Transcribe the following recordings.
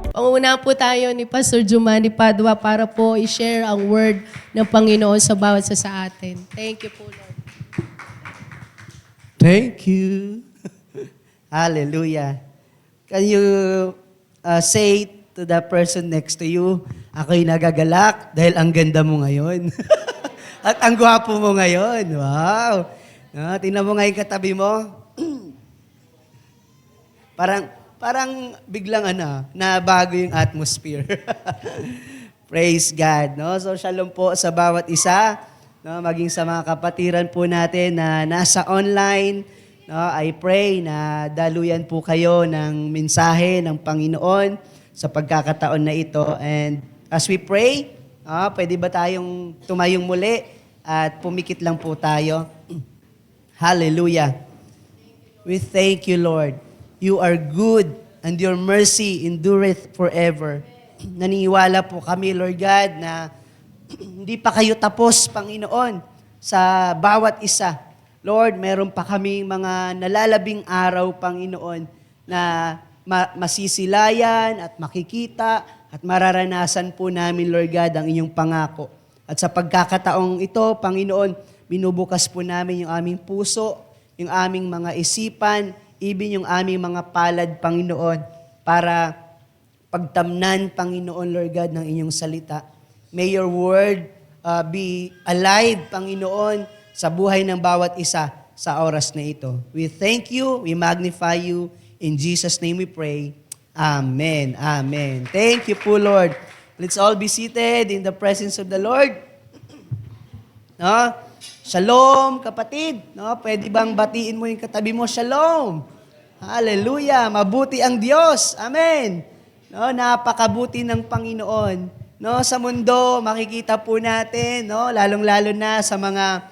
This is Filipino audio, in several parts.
Panguna po tayo ni Pastor Jumani Padua para po i-share ang word ng Panginoon sa bawat isa sa atin. Thank you po, Lord. Thank you. Hallelujah. Can you say to the person next to you, ako'y nagagalak dahil ang ganda mo ngayon. At ang gwapo mo ngayon. Wow. Tingnan mo nga yung katabi mo. Parang biglang na bago yung atmosphere. Praise God. No? So shalom po sa bawat isa. No? Maging sa mga kapatiran po natin na nasa online. No? I pray na daluyan po kayo ng mensahe ng Panginoon sa pagkakataon na ito. And as we pray, pwede ba tayong tumayong muli at pumikit lang po tayo? Hallelujah. We thank you, Lord. You are good and your mercy endureth forever. Naniniwala po kami, Lord God, na hindi pa kayo tapos, Panginoon, sa bawat isa. Lord, meron pa kaming mga nalalabing araw, Panginoon, na masisilayan at makikita at mararanasan po namin, Lord God, ang inyong pangako. At sa pagkakataong ito, Panginoon, binubukas po namin yung aming puso, yung aming mga isipan, even yung aming mga palad, Panginoon, para pagtamnan, Panginoon, Lord God, ng inyong salita. May your word be alive, Panginoon, sa buhay ng bawat isa sa oras na ito. We thank you, we magnify you. In Jesus' name we pray. Amen. Amen. Thank you po, Lord. Let's all be seated in the presence of the Lord. No? Shalom, kapatid. No? Pwede bang batiin mo yung katabi mo? Shalom. Hallelujah. Mabuti ang Diyos. Amen. No? Napakabuti ng Panginoon. No? Sa mundo, makikita po natin, no? Lalong-lalo na sa mga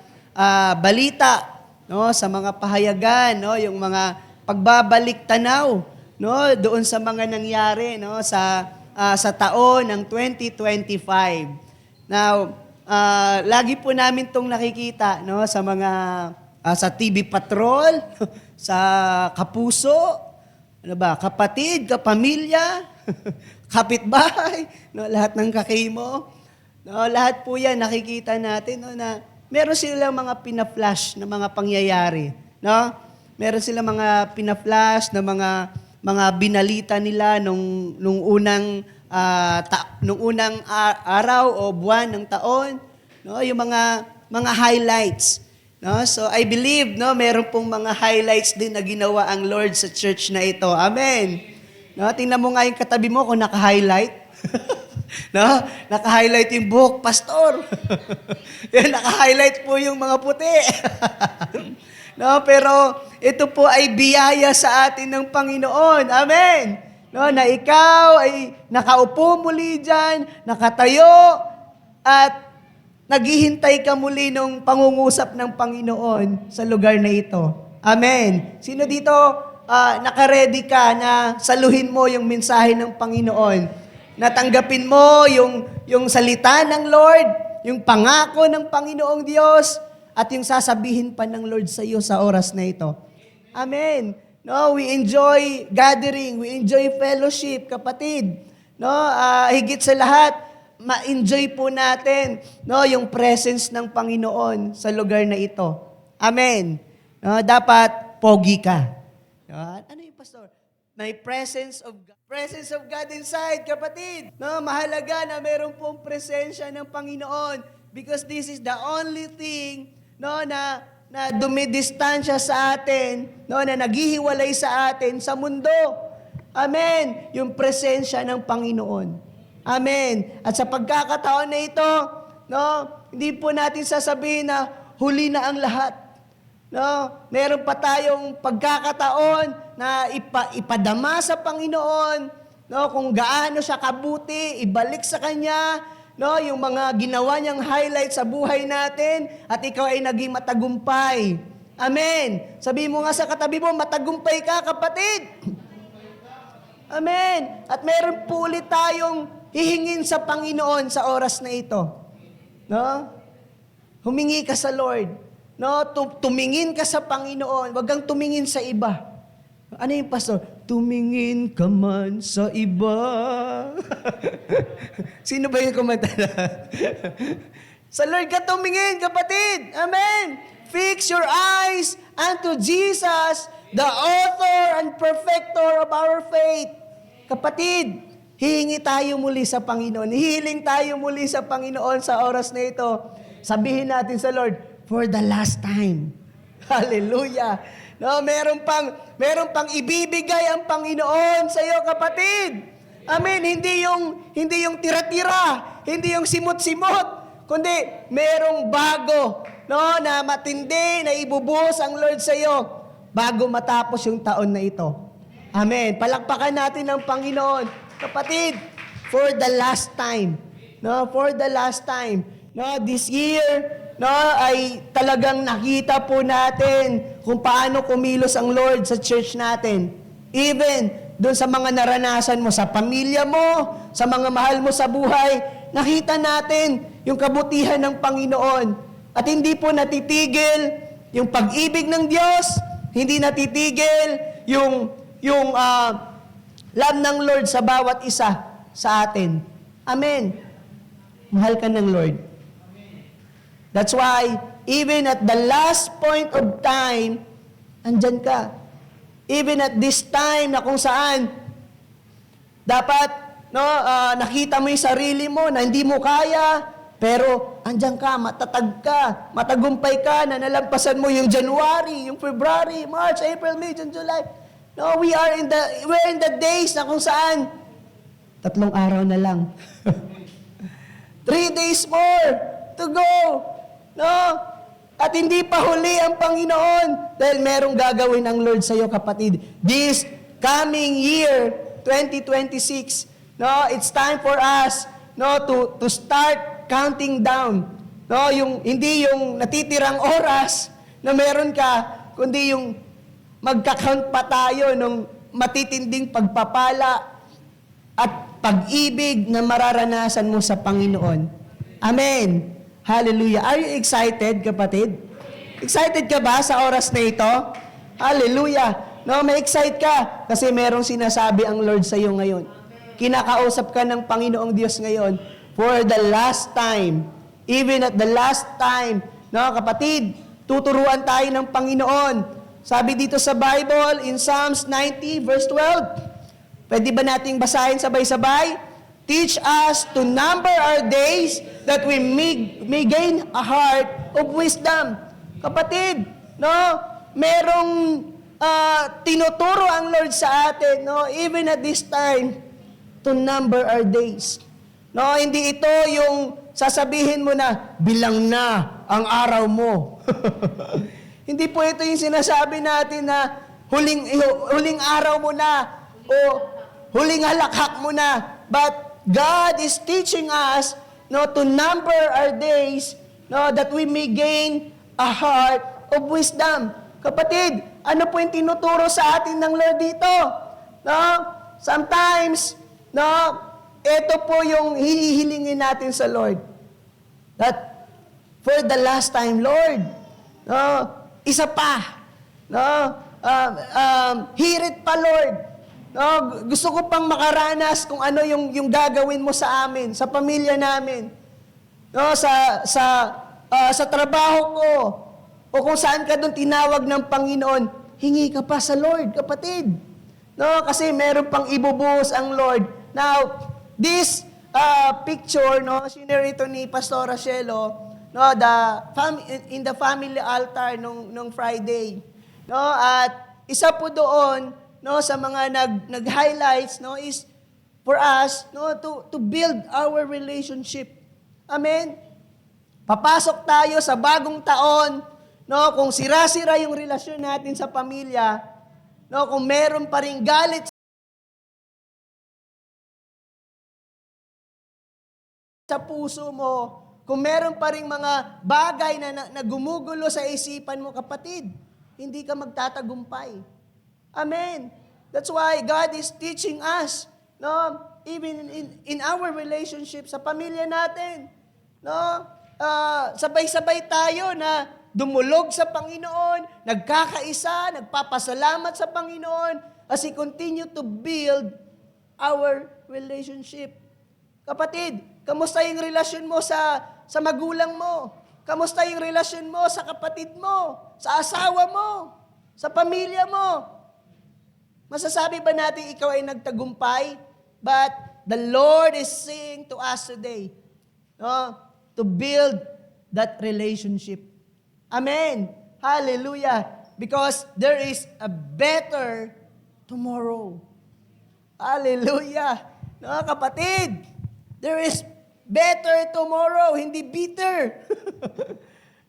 balita, no? Sa mga pahayagan, no? Yung mga pagbabalik tanaw, no? Doon sa mga nangyari, no? Sa taon ng 2025. Now, lagi po namin itong nakikita, no, sa mga sa TV Patrol, sa Kapuso, kapatid, kapamilya, kapitbahay, no, lahat ng kakimo. No, lahat po 'yan nakikita natin, no, na meron silang mga pina-flash na mga pangyayari, no? Meron silang mga pina-flash na mga binalita nila nung unang araw o buwan ng taon, no, yung mga highlights, no. So I believe, no, meron pong mga highlights din na ginawa ang Lord sa church na ito. Amen. No, tingnan mo nga yung katabi mo kung naka-highlight. No, naka-highlight yung buhok, pastor. Yan, naka-highlight po yung mga puti. No, pero ito po ay biyaya sa atin ng Panginoon. Amen. No, na ikaw ay nakaupo muli dyan, nakatayo, at naghihintay ka muli ng pangungusap ng Panginoon sa lugar na ito. Amen. Sino dito nakaredy ka na saluhin mo yung mensahe ng Panginoon? Natanggapin mo yung salita ng Lord, yung pangako ng Panginoong Diyos, at yung sasabihin pa ng Lord sa iyo sa oras na ito. Amen. No, we enjoy gathering, we enjoy fellowship, kapatid. No, higit sa lahat, ma-enjoy po natin, no, yung presence ng Panginoon sa lugar na ito. Amen. No, dapat pogi ka. No, ano yung pastor? May presence of God inside, kapatid. No, mahalaga na meron pong presensya ng Panginoon because this is the only thing, no, na dumidistansya sa atin, no, na naghihiwalay sa atin sa mundo. Amen. Yung presensya ng Panginoon. Amen. At sa pagkakataon na ito, no, hindi po natin sasabihin na huli na ang lahat. No, meron pa tayong pagkakataon na ipadama sa Panginoon, no, kung gaano siya kabuti, ibalik sa Kanya, no, yung mga ginawa niyang highlight sa buhay natin, at ikaw ay naging matagumpay. Amen. Sabi mo nga sa katabi mo, matagumpay ka, kapatid. Amen. At meron po ulit tayong hihingin sa Panginoon sa oras na ito. No? Humingi ka sa Lord. No, tumingin ka sa Panginoon, wag kang tumingin sa iba. Ano yung pastor? tumingin ka man sa iba. Sino ba yung kumanta na? Sa Lord ka tumingin, kapatid. Amen. Fix your eyes unto Jesus, the author and perfecter of our faith. Kapatid, hihingi tayo muli sa Panginoon. Hihiling tayo muli sa Panginoon sa oras na ito. Sabihin natin sa Lord, for the last time. Hallelujah. No, meron pang ibibigay ang Panginoon sa iyo, kapatid. Amen. Hindi yung tira-tira, hindi yung simot-simot, kundi merong bago, no, na matindi na ibubuhos ang Lord sa iyo bago matapos yung taon na ito. Amen. Palakpakan natin ang Panginoon, kapatid, for the last time. No, for the last time. No, this year, no, ay talagang nakita po natin kung paano kumilos ang Lord sa church natin. Even doon sa mga naranasan mo sa pamilya mo, sa mga mahal mo sa buhay, nakita natin yung kabutihan ng Panginoon. At hindi po natitigil yung pag-ibig ng Diyos, hindi natitigil yung love ng Lord sa bawat isa sa atin. Amen. Mahal ka ng Lord. That's why, even at the last point of time, andyan ka. Even at this time na kung saan, dapat, no, nakita mo yung sarili mo na hindi mo kaya, pero andyan ka, matatag ka, matagumpay ka, na nalampasan mo yung January, yung February, March, April, May, June, July. No, we're in the days na kung saan, 3 araw na lang. 3 days more to go. No? At hindi pa huli ang Panginoon dahil merong gagawin ang Lord sa iyo, kapatid. This coming year, 2026, no, it's time for us, no, to start counting down. No, hindi yung natitirang oras na meron ka, kundi yung magka-count pa tayo ng matitinding pagpapala at pag-ibig na mararanasan mo sa Panginoon. Amen. Hallelujah. Are you excited, kapatid? Excited ka ba sa oras na ito? Hallelujah. No, may excite ka kasi merong sinasabi ang Lord sa iyo ngayon. Kinakausap ka ng Panginoong Diyos ngayon for the last time. Even at the last time. No, kapatid, tuturuan tayo ng Panginoon. Sabi dito sa Bible, in Psalms 90 verse 12, pwede ba nating basahin sabay-sabay? Teach us to number our days that we may gain a heart of wisdom. Kapatid, no, merong tinuturo ang Lord sa atin, no, even at this time, to number our days. No, hindi ito yung sasabihin mo na, bilang na ang araw mo. Hindi po ito yung sinasabi natin na huling araw mo na o huling halakhak mo na. But God is teaching us, no, to number our days, no, that we may gain a heart of wisdom. Kapatid, ano po yung tinuturo sa atin ng Lord dito? No? Sometimes, no, ito po yung hihilingin natin sa Lord. That for the last time, Lord, no, isa pa, no, hirit pa, Lord. No, gusto ko pang makaranas kung ano yung gagawin mo sa amin, sa pamilya namin. No, sa trabaho ko o kung saan ka doon tinawag ng Panginoon, hingi ka pa sa Lord, kapatid. No, kasi meron pang ibubuhos ang Lord. Now, this picture, no, sinare ito ni Pastor Rachelo, no, in the family altar nung Friday. No, at isa po doon, no, sa mga nag-highlights, no, is for us, no, to build our relationship. Amen. Papasok tayo sa bagong taon, no, kung sira-sira yung relasyon natin sa pamilya, no, kung meron pa ring galit sa puso mo, kung meron pa ring mga bagay na gumugulo sa isipan mo, kapatid, hindi ka magtatagumpay. Amen. That's why God is teaching us, no, even in our relationship sa pamilya natin, no, sabay-sabay tayo na dumulog sa Panginoon, nagkakaisa, nagpapasalamat sa Panginoon as we continue to build our relationship. Kapatid, kamusta yung relasyon mo sa magulang mo? Kamusta yung relasyon mo sa kapatid mo? Sa asawa mo? Sa pamilya mo? Masasabi ba natin ikaw ay nagtagumpay? But the Lord is saying to us today, to build that relationship. Amen. Hallelujah. Because there is a better tomorrow. Hallelujah. No, kapatid, there is better tomorrow, hindi bitter.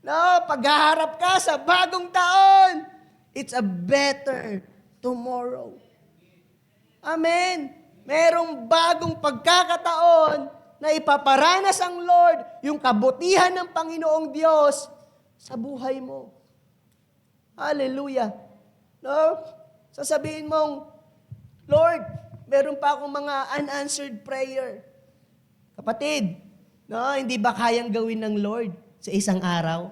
No, paghaharap ka sa bagong taon, it's a better tomorrow. Amen. Merong bagong pagkakataon na ipaparanas ang Lord, yung kabutihan ng Panginoong Diyos sa buhay mo. Hallelujah. No? Sasabihin mong, Lord, meron pa akong mga unanswered prayer. Kapatid, no, hindi ba kayang gawin ng Lord sa isang araw?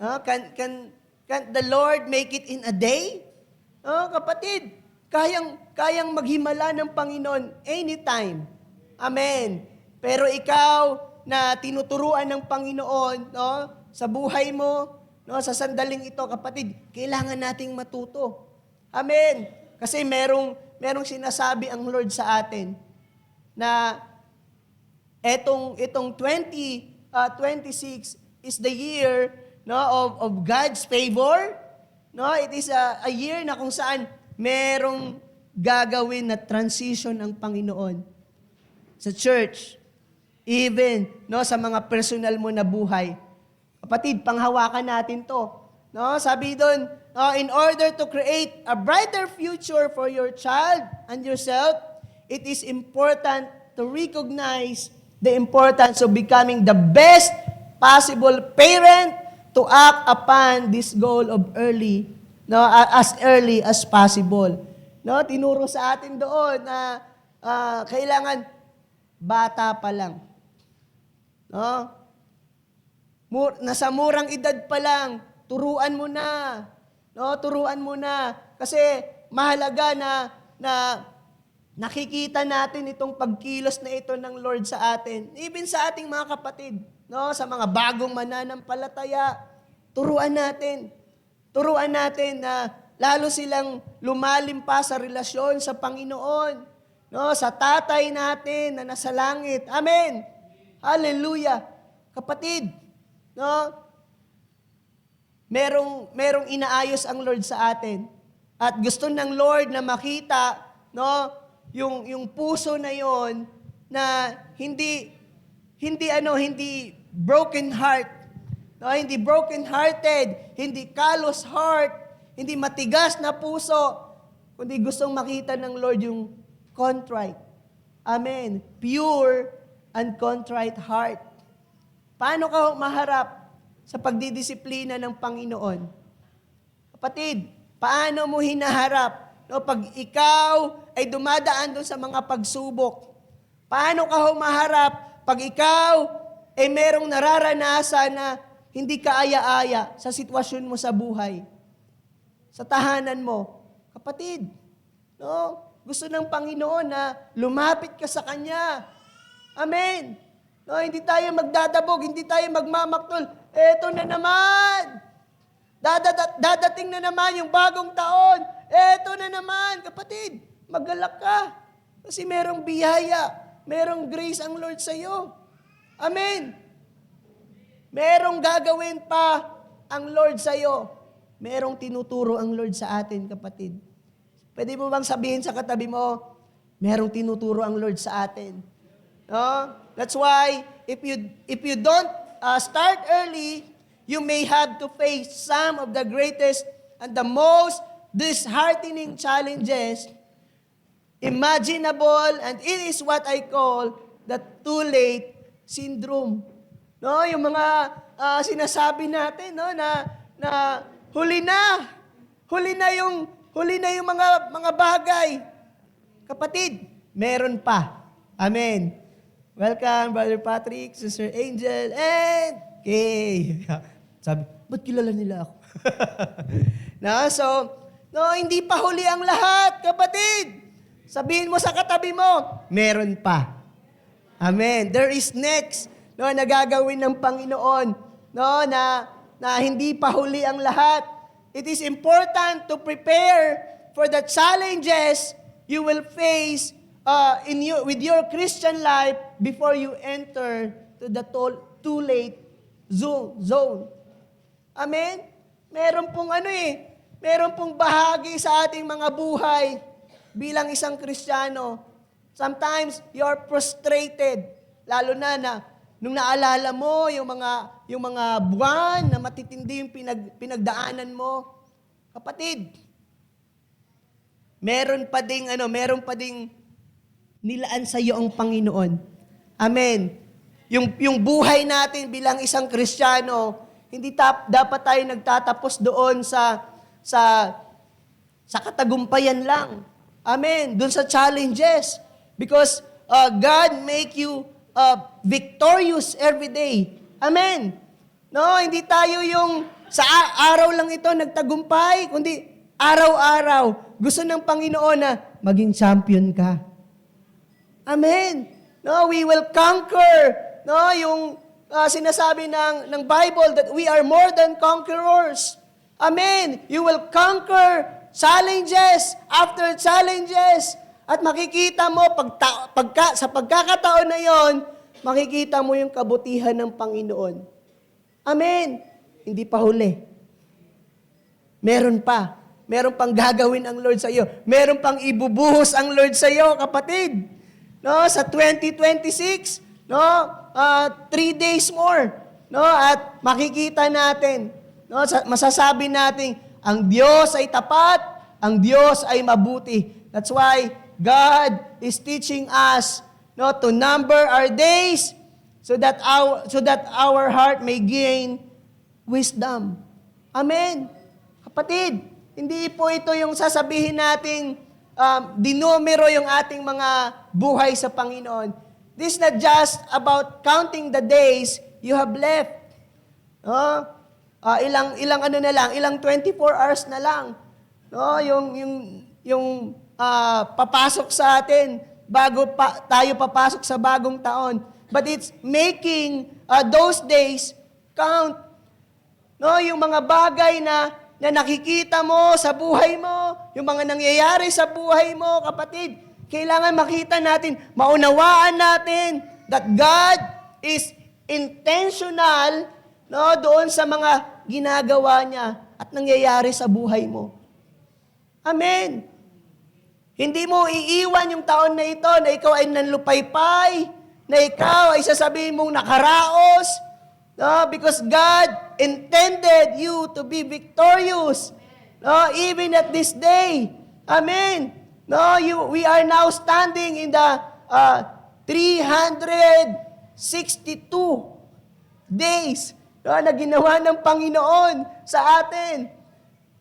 No, can the Lord make it in a day? No, kapatid, kayang maghimala ng Panginoon anytime. Amen. Pero ikaw na tinuturuan ng Panginoon, no, sa buhay mo, no, sa sandaling ito, kapatid, kailangan nating matuto. Amen. Kasi merong sinasabi ang Lord sa atin na etong 2026 is the year, no, of God's favor. No, it is a year na kung saan merong gagawin na transition ang Panginoon sa church. Even, no, sa mga personal mo na buhay. Kapatid, panghawakan natin to. No, sabi doon, in order to create a brighter future for your child and yourself, it is important to recognize the importance of becoming the best possible parent to act upon this goal of early, no, as early as possible. No, tinuro sa atin doon na kailangan bata pa lang. No? Nasa murang edad pa lang, turuan mo na. No, turuan mo na. Kasi mahalaga na nakikita natin itong pagkilos na ito ng Lord sa atin. Even sa ating mga kapatid, no, sa mga bagong mananampalataya, turuan natin. Turuan natin na lalo silang lumalim pa sa relasyon sa Panginoon, no, sa tatay natin na nasa langit. Amen. Hallelujah. Kapatid, no, merong inaayos ang Lord sa atin. At gusto ng Lord na makita, no, yung puso na yon na hindi broken heart, no, hindi broken hearted, hindi callous heart, hindi matigas na puso, kundi gustong makita ng Lord yung contrite. Amen. Pure and contrite heart. Paano ka maharap sa pagdidisiplina ng Panginoon? Kapatid, paano mo hinaharap, no, pag ikaw ay dumadaan doon sa mga pagsubok? Paano ka humaharap pag ikaw ay merong nararanasan na hindi ka aya-aya sa sitwasyon mo sa buhay? Sa tahanan mo? Kapatid, no, gusto ng Panginoon na lumapit ka sa Kanya. Amen. No, hindi tayo magdadabog, hindi tayo magmamaktol. Eto na naman. Dadating na naman yung bagong taon. Eto na naman. Kapatid, magalak ka. Kasi merong biyaya, merong grace ang Lord sa iyo. Amen. Merong gagawin pa ang Lord sa iyo. Merong tinuturo ang Lord sa atin, kapatid. Pwede mo bang sabihin sa katabi mo, merong tinuturo ang Lord sa atin? No? That's why, if you don't start early, you may have to face some of the greatest and the most disheartening challenges imaginable, and it is what I call the too late syndrome. No, yung mga sinasabi natin, no, na huli na yung mga bagay. Kapatid, meron pa. Amen. Welcome, Brother Patrick, Sister Angel, and Kay. Sabi, ba't kilala nila ako? No, so, no, hindi pa huli ang lahat, kapatid. Sabihin mo sa katabi mo, meron pa. Amen. There is next, no, na gagawin ng Panginoon, no, na hindi pa huli ang lahat. It is important to prepare for the challenges you will face with your Christian life before you enter to the too late zone. Amen? Meron pong bahagi sa ating mga buhay bilang isang Kristiyano. Sometimes you're frustrated, lalo na nung naalala mo yung mga buwan na matitindi yung pinagdaanan mo. Kapatid, meron pa ding nilaan sa iyo ang Panginoon. Amen. Yung buhay natin bilang isang Kristiyano, hindi dapat tayo nagtatapos doon sa katagumpayan lang. Amen. Doon sa challenges. Because God make you victorious every day. Amen. No, hindi tayo yung sa araw lang ito nagtagumpay, kundi araw-araw gusto ng Panginoon na maging champion ka. Amen. No, we will conquer. No, yung sinasabi ng Bible that we are more than conquerors. Amen. You will conquer challenges after challenges. At makikita mo, sa pagkakataon na yon, makikita mo yung kabutihan ng Panginoon. Amen. Hindi pa huli. Meron pa. Meron pang gagawin ang Lord sa iyo. Meron pang ibubuhos ang Lord sa iyo, kapatid. No, sa 2026, no, 3 days more, no, at makikita natin, no, masasabi natin, ang Diyos ay tapat, ang Diyos ay mabuti. That's why God is teaching us, no, to number our days so that our heart may gain wisdom. Amen. Kapatid, hindi po ito yung sasabihin nating dinumero yung ating mga buhay sa Panginoon. This is not just about counting the days you have left. Ilang 24 hours na lang. No, yung papasok sa atin bago tayo papasok sa bagong taon. But it's making those days count. No, yung mga bagay na nakikita mo sa buhay mo, yung mga nangyayari sa buhay mo, kapatid, kailangan makita natin, maunawaan natin that God is intentional, no, doon sa mga ginagawa niya at nangyayari sa buhay mo. Amen. Hindi mo iiwan yung taon na ito na ikaw ay nanlupaypay, na ikaw ay sasabihin mong nakaraos, no, because God intended you to be victorious. No, even at this day. Amen. No, we are now standing in the 362 days, no, na ginawa ng Panginoon sa atin.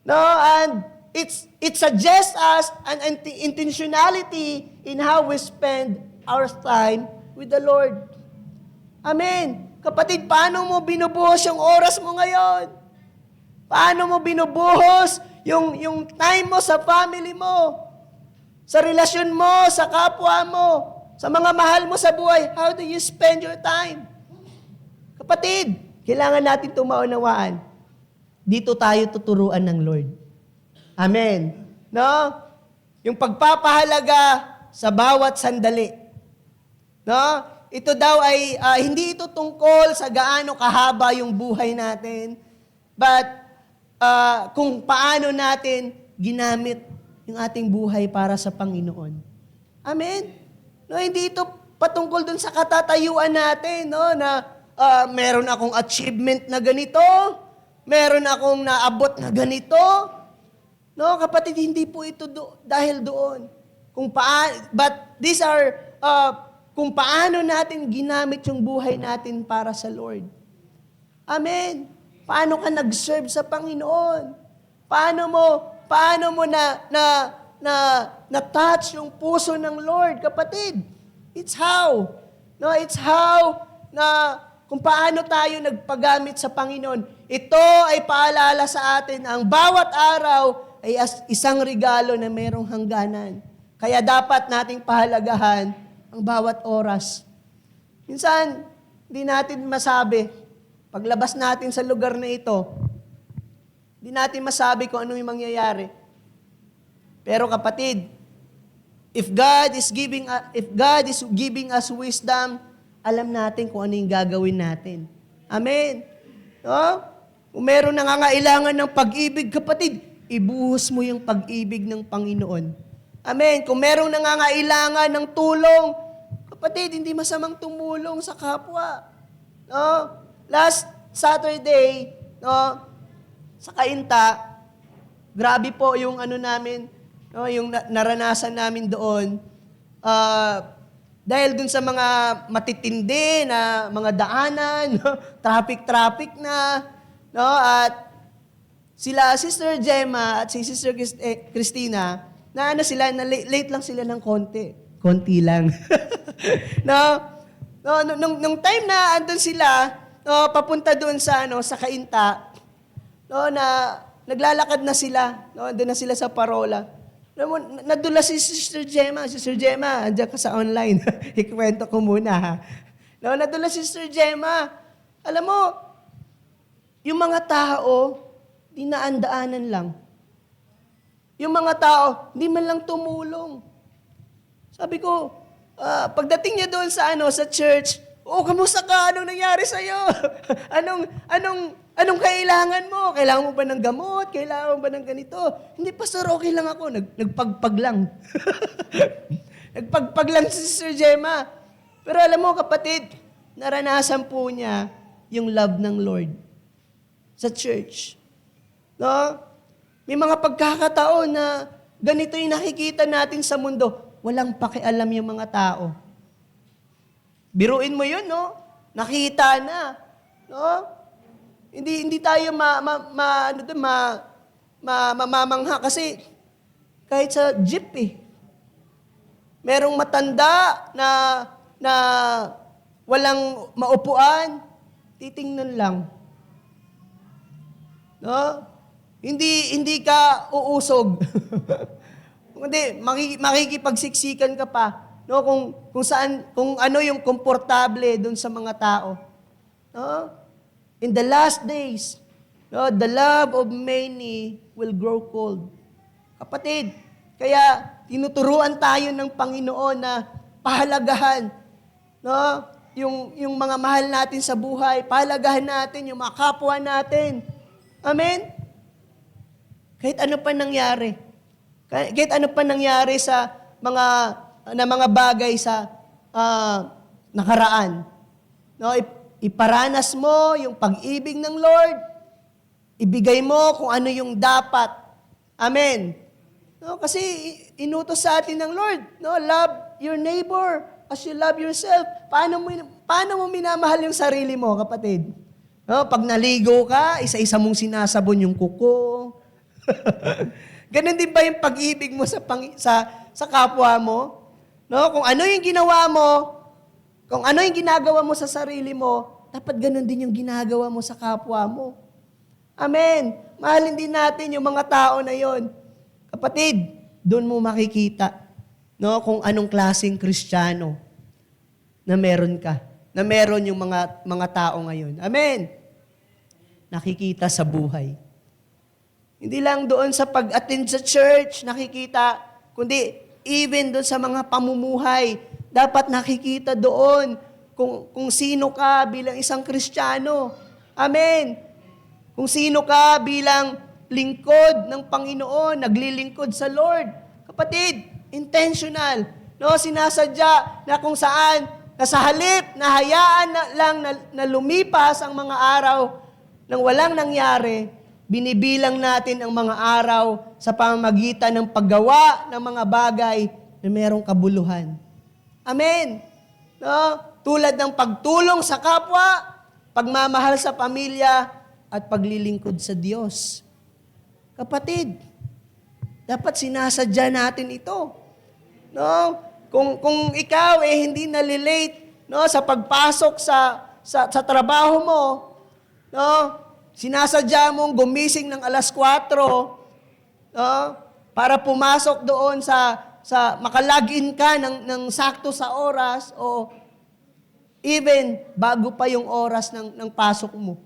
No, and it suggests us an intentionality in how we spend our time with the Lord. Amen. Kapatid, paano mo binubuhos yung oras mo ngayon? Paano mo binubuhos yung time mo sa family mo? Sa relasyon mo, sa kapwa mo, sa mga mahal mo sa buhay? How do you spend your time? Kapatid, kailangan natin itong maunawaan. Dito tayo tuturuan ng Lord. Amen. No? Yung pagpapahalaga sa bawat sandali. No? Ito daw ay, hindi ito tungkol sa gaano kahaba yung buhay natin, but kung paano natin ginamit yung ating buhay para sa Panginoon. Amen? No, hindi ito patungkol dun sa katatayuan natin, no, na meron akong achievement na ganito, meron akong naabot na ganito. No, kapatid, hindi po ito dahil doon. But these are kung paano natin ginamit yung buhay natin para sa Lord. Amen. Paano ka nag-serve sa Panginoon? Paano mo na-touch yung puso ng Lord, kapatid? It's how. No, it's how na kung paano tayo nagpagamit sa Panginoon. Ito ay paalala sa atin, ang bawat araw ay isang regalo na mayroong hangganan. Kaya dapat nating pahalagahan ang bawat oras. Minsan, hindi natin masabi, paglabas natin sa lugar na ito, hindi natin masabi kung ano yung mangyayari. Pero kapatid, if God is giving us wisdom, alam natin kung ano yung gagawin natin. Amen. No? Kung meron nangangailangan ng pag-ibig, kapatid, ibuhos mo yung pag-ibig ng Panginoon. Amen. Kung merong nangangailangan ng tulong, kapatid, hindi masamang tumulong sa kapwa. No? Last Saturday, no, sa Kainta, grabe po yung ano namin, no, yung naranasan namin doon. Dahil dun sa mga matitindi na mga daanan, no, traffic na, no, at sila, Sister Gemma at si Sister Christina, na ano sila, na late lang sila ng konti. Konti lang. Nung time na andun sila, no, papunta doon sa, sa Kainta, no, na naglalakad na sila, no, andun na sila sa Parola. Nadula si Sister Gemma. Sister Gemma, andyan ka sa online. Ikwento ko muna, ha. No, nadula si Sister Gemma. Alam mo, yung mga tao, dinaandaanan lang. Yung mga tao, hindi man lang tumulong. Sabi ko, pagdating niya doon sa sa church, kamusta ka? Anong nangyari sa'yo? Anong kailangan mo? Kailangan mo ba ng gamot? Kailangan mo ba ng ganito? Hindi, Pastor, okay lang ako. Nagpagpag lang. Nagpagpag lang si Sister Gemma. Pero alam mo, kapatid, naranasan po niya yung love ng Lord sa church. No? May mga pagkakataon na ganito yung nakikita natin sa mundo. Walang pakialam yung mga tao. Biruin mo yun, no? Nakita na. No? Hindi tayo mamamangha kasi kahit sa jeep merong matanda na walang maupuan, titingnan lang. No? Hindi ka uusog. Hindi, makikipagsiksikan ka pa. No, kung ano yung komportable doon sa mga tao. No? In the last days, no, the love of many will grow cold. Kapatid, kaya tinuturuan tayo ng Panginoon na pahalagahan, no, yung mga mahal natin sa buhay, pahalagahan natin yung mga kapwa natin. Amen? Kahit ano pa nangyari. Kahit ano pa nangyari sa mga bagay sa nakaraan. No, iparanas mo yung pag-ibig ng Lord. Ibigay mo kung ano yung dapat. Amen. No, kasi inutos sa atin ng Lord, no, love your neighbor as you love yourself. Paano mo minamahal yung sarili mo, kapatid? No, pag naligo ka, isa-isa mong sinasabon yung kuko. Ganun din ba yung pag-ibig mo sa kapwa mo? No, kung ano yung ginawa mo, kung ano yung ginagawa mo sa sarili mo, dapat ganun din yung ginagawa mo sa kapwa mo. Amen. Mahalin din natin yung mga tao na yon. Kapatid, doon mo makikita, no, kung anong klaseng Kristiyano na meron ka, na meron yung mga tao ngayon. Amen. Nakikita sa buhay. Hindi lang doon sa pag-attend sa church, nakikita, kundi even doon sa mga pamumuhay, dapat nakikita doon kung sino ka bilang isang Kristiyano. Amen. Kung sino ka bilang lingkod ng Panginoon, naglilingkod sa Lord. Kapatid, intentional. No, sinasadya na kung saan, na sa halip, na hayaan na lumipas ang mga araw nang walang nangyari, binibilang natin ang mga araw sa pamamagitan ng paggawa ng mga bagay na mayroong kabuluhan. Amen. No? Tulad ng pagtulong sa kapwa, pagmamahal sa pamilya, at paglilingkod sa Diyos. Kapatid, dapat sinasadya natin ito. No? Kung ikaw hindi nalilate, no, sa pagpasok sa trabaho mo, no? Sinasadya mong gumising ng alas 4, no? Para pumasok doon sa makalagin ka ng sakto sa oras o even bago pa yung oras ng pasok mo.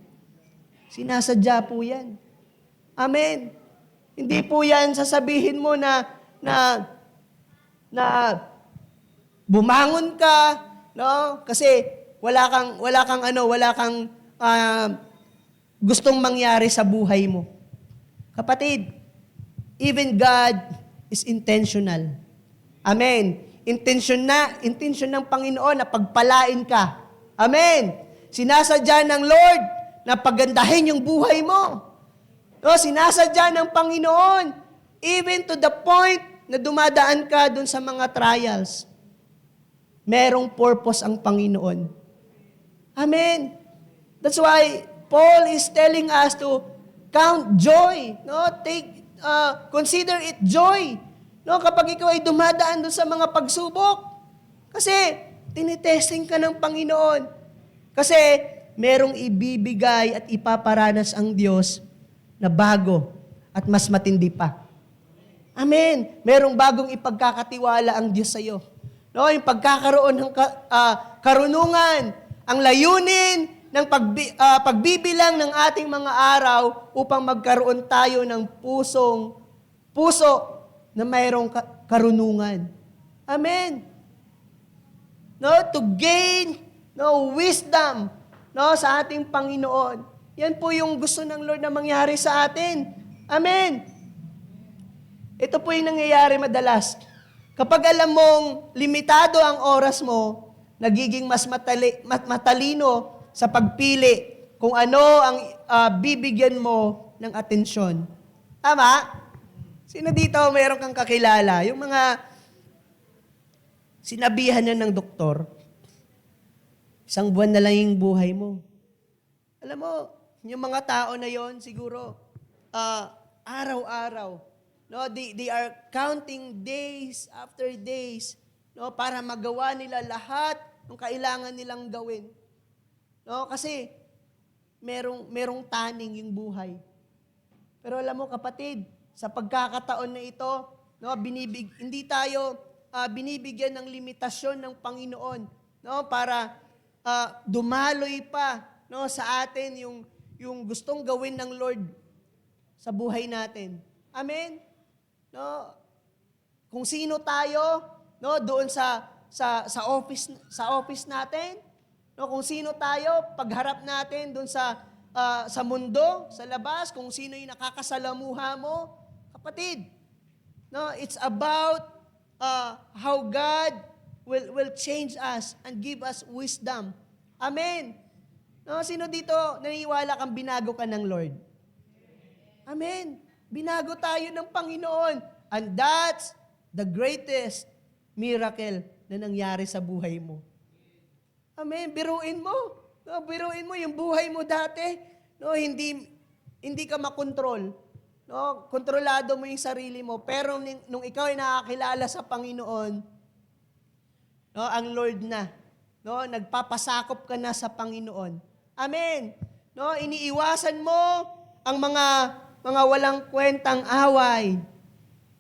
Sinasadya po yan. Amen. Hindi po yan sasabihin mo na bumangon ka, no? Kasi wala kang gustong mangyari sa buhay mo. Kapatid, even God is intentional. Amen. Intention ng Panginoon na pagpalain ka. Amen. Sinasadya ng Lord na pagandahin yung buhay mo. No, sinasadya ng Panginoon even to the point na dumadaan ka dun sa mga trials. Merong purpose ang Panginoon. Amen. That's why Paul is telling us to count joy. No, consider it joy. No, kapag ikaw ay dumadaan doon sa mga pagsubok. Kasi tinitesting ka ng Panginoon. Kasi merong ibibigay at ipaparanas ang Diyos na bago at mas matindi pa. Amen. Merong bagong ipagkakatiwala ang Diyos sa iyo. No, yung pagkakaroon ng karunungan, ang layunin ng pagbibilang ng ating mga araw upang magkaroon tayo ng puso na mayroong karunungan. Amen. No, to gain wisdom sa ating Panginoon. Yan po yung gusto ng Lord na mangyari sa atin. Amen. Ito po yung nangyayari madalas. Kapag alam mong limitado ang oras mo, nagiging mas matalino sa pagpili kung ano ang bibigyan mo ng atensyon. Tama? Sino dito mayroon kang kakilala? Yung mga sinabihan na ng doktor, 1 buwan na lang yung buhay mo. Alam mo, yung mga tao na yon siguro, araw-araw, no, they are counting days after days, no, para magawa nila lahat ng kailangan nilang gawin. No, kasi merong taning yung buhay. Pero alam mo kapatid, sa pagkakataon na ito, no, hindi tayo binibigyan ng limitasyon ng Panginoon, no, para dumaloy pa, no, sa atin yung gustong gawin ng Lord sa buhay natin. Amen. No, kung sino tayo, no, doon sa office natin, no, kung sino tayo pagharap natin doon sa mundo, sa labas, kung sino yung nakakasalamuha mo, kapatid. No, it's about how God will change us and give us wisdom. Amen. No, sino dito naniniwala kang binago ka ng Lord? Amen. Binago tayo ng Panginoon. And that's the greatest miracle na nangyari sa buhay mo. Amen. Biruin mo. No, biruin mo yung buhay mo dati. No, hindi ka makontrol. No, kontrolado mo yung sarili mo. Pero nung ikaw ay nakakilala sa Panginoon, no, ang Lord na. No, nagpapasakop ka na sa Panginoon. Amen. No, iniiwasan mo ang mga walang kwentang away.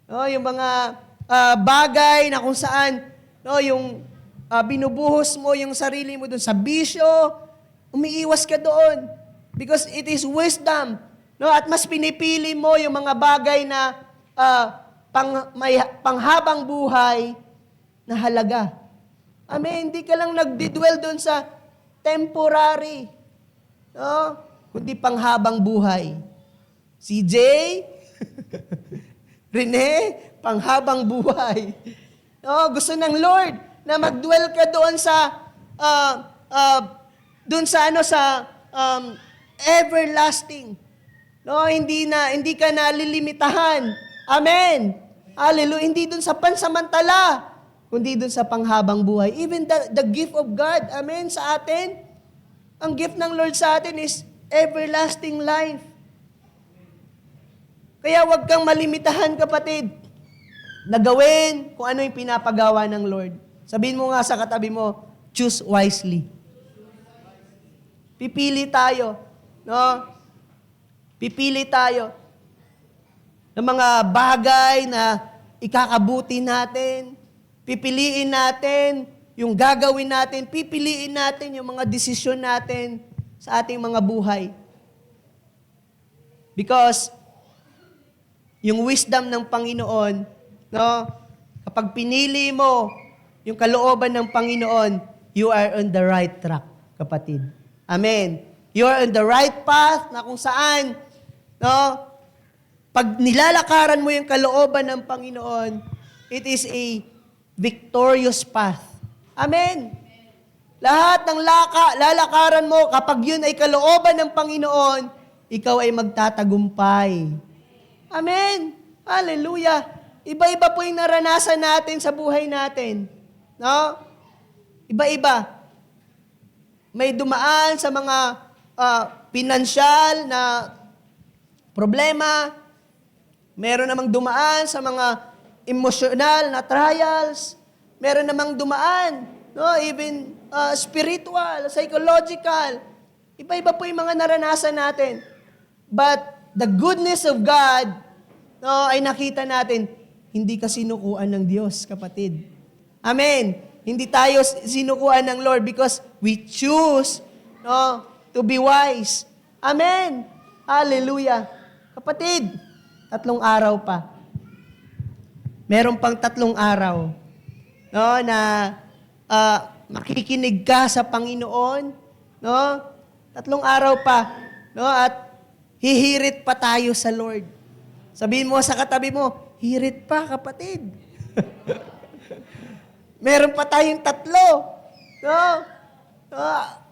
No, yung mga bagay na kung saan yung binubuhos mo yung sarili mo doon sa bisyo, umiiwas ka doon because it is wisdom. No, at mas pinipili mo yung mga bagay na panghabang buhay na halaga. Amen. Hindi ka lang nagdidwell doon sa temporary. No? Kundi panghabang buhay. CJ, Rene, panghabang buhay. No, gusto ng Lord na magdwell ka doon sa everlasting. No, hindi ka nalilimitahan. Amen. Hallelujah. Hindi doon sa pansamantala, kundi doon sa panghabang buhay. Even the gift of God, amen, sa atin, ang gift ng Lord sa atin is everlasting life. Kaya huwag kang malimitahan, kapatid, na gawin kung ano yung pinapagawa ng Lord. Sabihin mo nga sa katabi mo, choose wisely. Pipili tayo, no? Pipili tayo ng mga bagay na ikakabuti natin. Pipiliin natin yung gagawin natin. Pipiliin natin yung mga desisyon natin sa ating mga buhay. Because yung wisdom ng Panginoon, no? Kapag pinili mo yung kalooban ng Panginoon, you are on the right track, kapatid. Amen. You are on the right path na kung saan, no? Pag nilalakaran mo yung kalooban ng Panginoon, it is a victorious path. Amen. Lahat ng lalakaran mo, kapag yun ay kalooban ng Panginoon, ikaw ay magtatagumpay. Amen. Hallelujah. Iba-iba po yung naranasan natin sa buhay natin. No? Iba-iba. May dumaan sa mga pinansyal na problema. Meron namang dumaan sa mga emotional na trials. Meron namang dumaan, no, even spiritual, psychological. Iba-iba po yung mga naranasan natin. But the goodness of God, no, ay nakita natin, hindi ka sinukuan ng Diyos, kapatid. Amen. Hindi tayo sinukuan ng Lord because we choose, no, to be wise. Amen. Hallelujah. Kapatid, 3 araw pa. Meron pang 3 araw, no, na makikinig ka sa Panginoon, no? 3 araw pa, no, at hihirit pa tayo sa Lord. Sabihin mo sa katabi mo, hirit pa, kapatid. Meron pa tayong 3. No?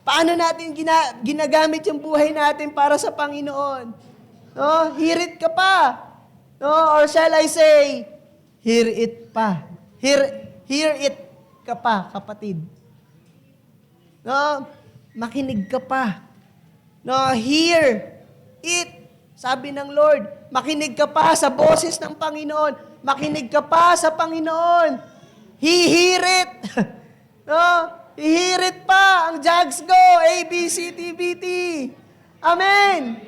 Paano natin ginagamit yung buhay natin para sa Panginoon? No? Hirit ka pa. No? Or shall I say, hear it pa. Hear it ka pa, kapatid. No? Makinig ka pa. No? Hear it. Sabi ng Lord, makinig ka pa sa boses ng Panginoon. Makinig ka pa sa Panginoon. Hihirit. No? Hihirit pa ang Jags Go, ABCTBT. Amen.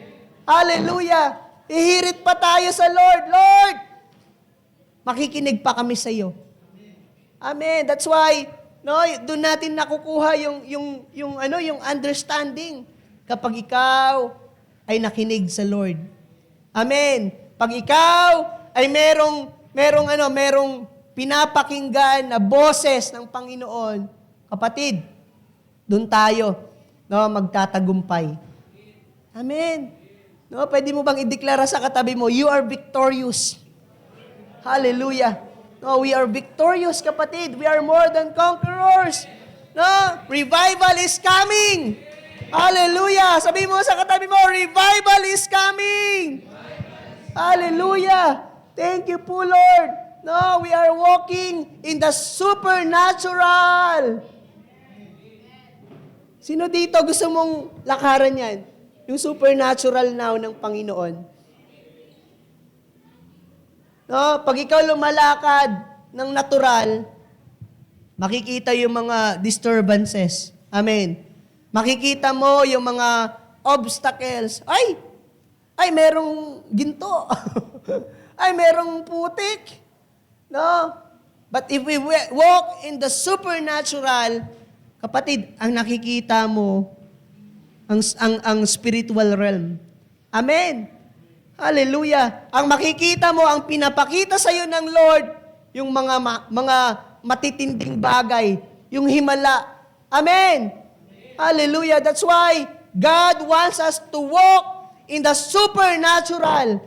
Hallelujah. Hihirit pa tayo sa Lord. Lord, makikinig pa kami sa iyo. Amen. That's why, no, doon natin nakukuha yung understanding kapag ikaw ay nakinig sa Lord. Amen. Pag ikaw ay merong pinapakinggan na boses ng Panginoon, kapatid, doon tayo, no, magtatagumpay. Amen. No, pwede mo bang ideklara sa katabi mo, you are victorious. Hallelujah. No, we are victorious, kapatid. We are more than conquerors. No, revival is coming. Hallelujah. Sabi mo sa katabi mo, revival is coming. Hallelujah. Thank you po, Lord. No, we are walking in the supernatural. Sino dito gusto mong lakaran yan? Yung supernatural now ng Panginoon. No, pag ikaw lumalakad ng natural, makikita yung mga disturbances. Amen. Makikita mo yung mga obstacles. Ay, merong ginto. Ay, merong putik. No? But if we walk in the supernatural, kapatid, ang nakikita mo, ang spiritual realm. Amen. Hallelujah. Ang makikita mo, ang pinapakita sa iyo ng Lord, yung mga matitinding bagay, yung himala. Amen. Hallelujah. That's why God wants us to walk in the supernatural.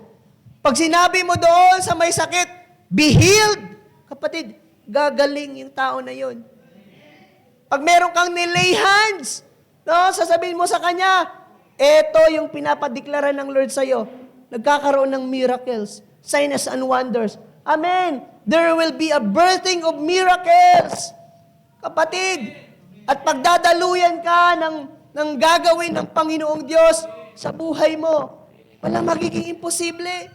Pag sinabi mo doon sa may sakit, be healed. Kapatid, gagaling yung tao na yun. Pag meron kang nilay hands, no, sasabihin mo sa kanya, eto yung pinapadeklara ng Lord sa'yo. Nagkakaroon ng miracles, signs and wonders. Amen. There will be a birthing of miracles. Kapatid, at pagdadaluyan ka ng gagawin ng Panginoong Diyos sa buhay mo, walang magiging imposible.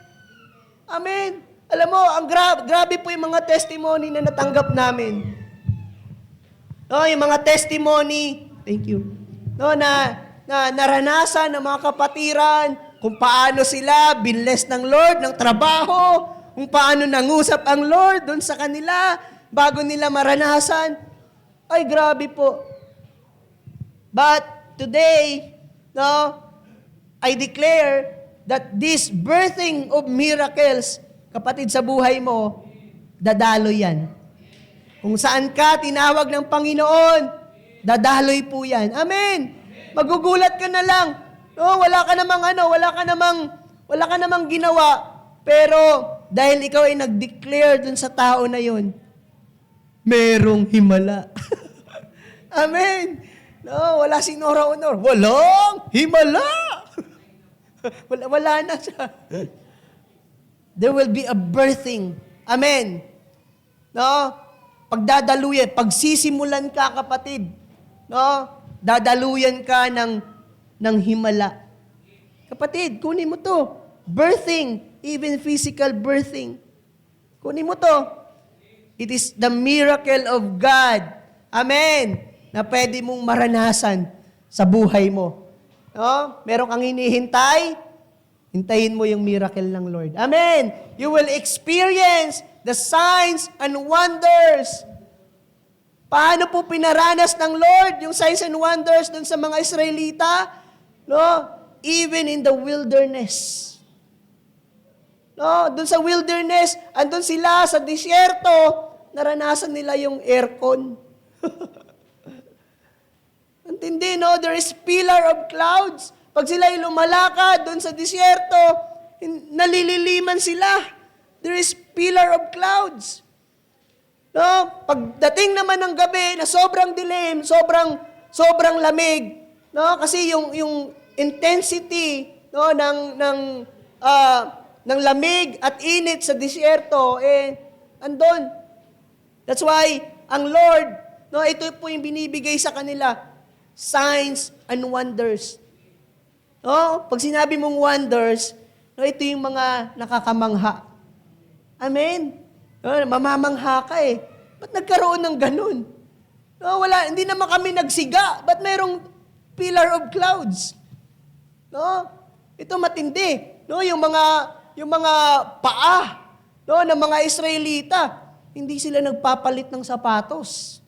Amen. Alam mo, ang grabe po yung mga testimony na natanggap namin. No, yung mga testimony, thank you. No, na na naranasan ng mga kapatiran, kung paano sila binless ng Lord ng trabaho, kung paano nangusap ang Lord doon sa kanila bago nila maranasan. Ay, grabe po. But today, no, I declare that this birthing of miracles, kapatid, sa buhay mo, dadaloy yan. Kung saan ka tinawag ng Panginoon, dadaloy po yan. Amen. Magugulat ka na lang. No, wala ka namang ginawa, pero dahil ikaw ay nag-declare dun sa tao na yun, merong himala. Amen. No, wala si Nora Honor. Walang himala. wala na siya. There will be a birthing. Amen. No? Pagdadaluyan, pagsisimulan ka, kapatid, no? Dadaluyan ka ng himala. Kapatid, kunin mo to. Birthing, even physical birthing. Kunin mo to. It is the miracle of God. Amen. Na pwede mong maranasan sa buhay mo. No? Meron kang hinihintay, hintayin mo yung miracle ng Lord. Amen. You will experience the signs and wonders. Paano po pinaranas ng Lord yung signs and wonders dun sa mga Israelita? No? Even in the wilderness. No, dun sa wilderness, andun sila sa disyerto, naranasan nila yung aircon. Antindi, no? There is pillar of clouds. Pag sila'y lumalakad doon sa disyerto, nalililiman sila. There is pillar of clouds. No? Pagdating naman ng gabi na sobrang dilim, sobrang lamig, no? Kasi yung intensity, no, ng lamig at init sa disyerto, andon. That's why ang Lord, no, ito po yung binibigay sa kanila, signs and wonders. No? Pag sinabi mong wonders, no, ito yung mga nakakamangha. Amen? No, mamamangha ka eh. Ba't nagkaroon ng ganun? No, wala, hindi naman kami nagsiga. Ba't mayroong pillar of clouds? No? Ito matindi. No, yung mga paa, no, ng mga Israelita, hindi sila nagpapalit ng sapatos.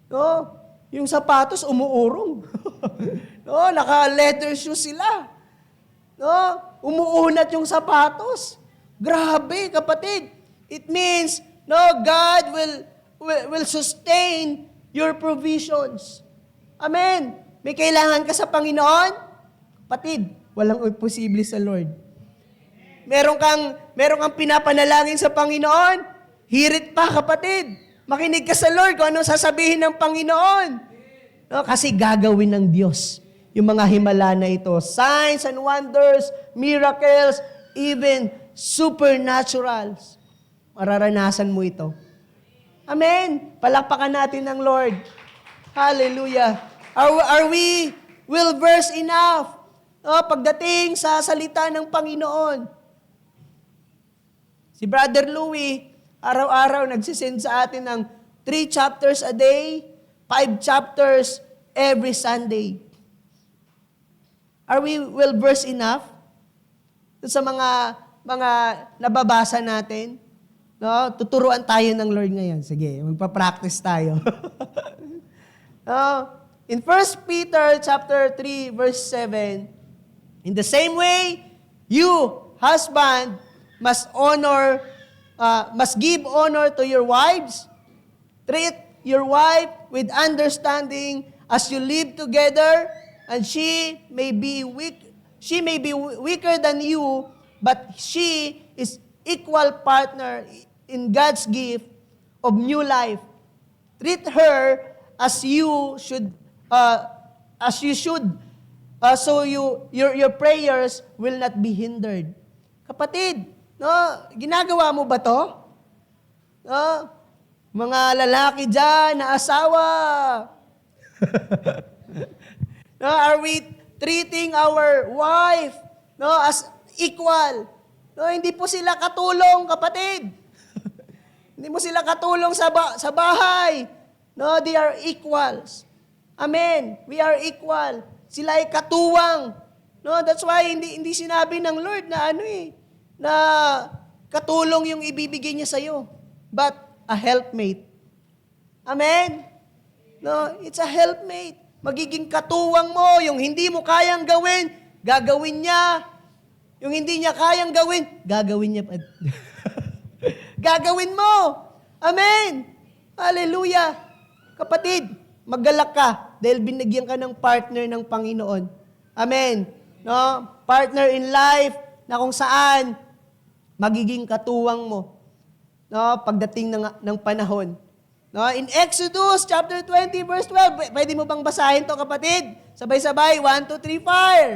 No? Yung sapatos, umuurong. No, naka-leather shoes sila. No, umuunat yung sapatos. Grabe, kapatid. It means, no, God will sustain your provisions. Amen. May kailangan ka sa Panginoon? Kapatid, walang imposible sa Lord. Meron kang pinapanalangin sa Panginoon? Hirit pa, kapatid. Makinig ka sa Lord kung anong sasabihin ng Panginoon. No, kasi gagawin ng Diyos yung mga himala na ito. Signs and wonders, miracles, even supernaturals. Mararanasan mo ito. Amen. Palakpakan natin ng Lord. Hallelujah. Are we well-versed enough? No, pagdating sa salita ng Panginoon. Si Brother Louie, araw-araw nagsisend sa atin ng 3 chapters a day, 5 chapters every Sunday. Are we well-versed enough sa mga nababasa natin? No, tuturuan tayo ng Lord ngayon. Sige, magpa-practice tayo. In 1 Peter chapter 3 verse 7, in the same way, you, husband, must give honor to your wives. Treat your wife with understanding as you live together, and she may be weaker than you, but she is equal partner in God's gift of new life. Treat her as you should, so your prayers will not be hindered. Kapatid, no, ginagawa mo ba to? No? Mga lalaki dyan na asawa. No, are we treating our wife, no, as equal? No, hindi po sila katulong, kapatid. Hindi mo sila katulong sa bahay. No, they are equals. Amen. We are equal. Sila ay katuwang. No, that's why hindi sinabi ng Lord na na katulong yung ibibigay niya sa iyo, but a helpmate. Amen. No, it's a helpmate. Magiging katuwang mo, yung hindi mo kayang gawin, gagawin niya. Yung hindi niya kayang gawin, gagawin niya pa. Gagawin mo. Amen. Hallelujah. Kapatid, maggalak ka dahil binigyan ka ng partner ng Panginoon. Amen. No? Partner in life na kung saan magiging katuwang mo. No? Pagdating ng panahon. No? In Exodus chapter 20 verse 12, pwede mo bang basahin to, kapatid? Sabay-sabay, 1, 2, 3, fire!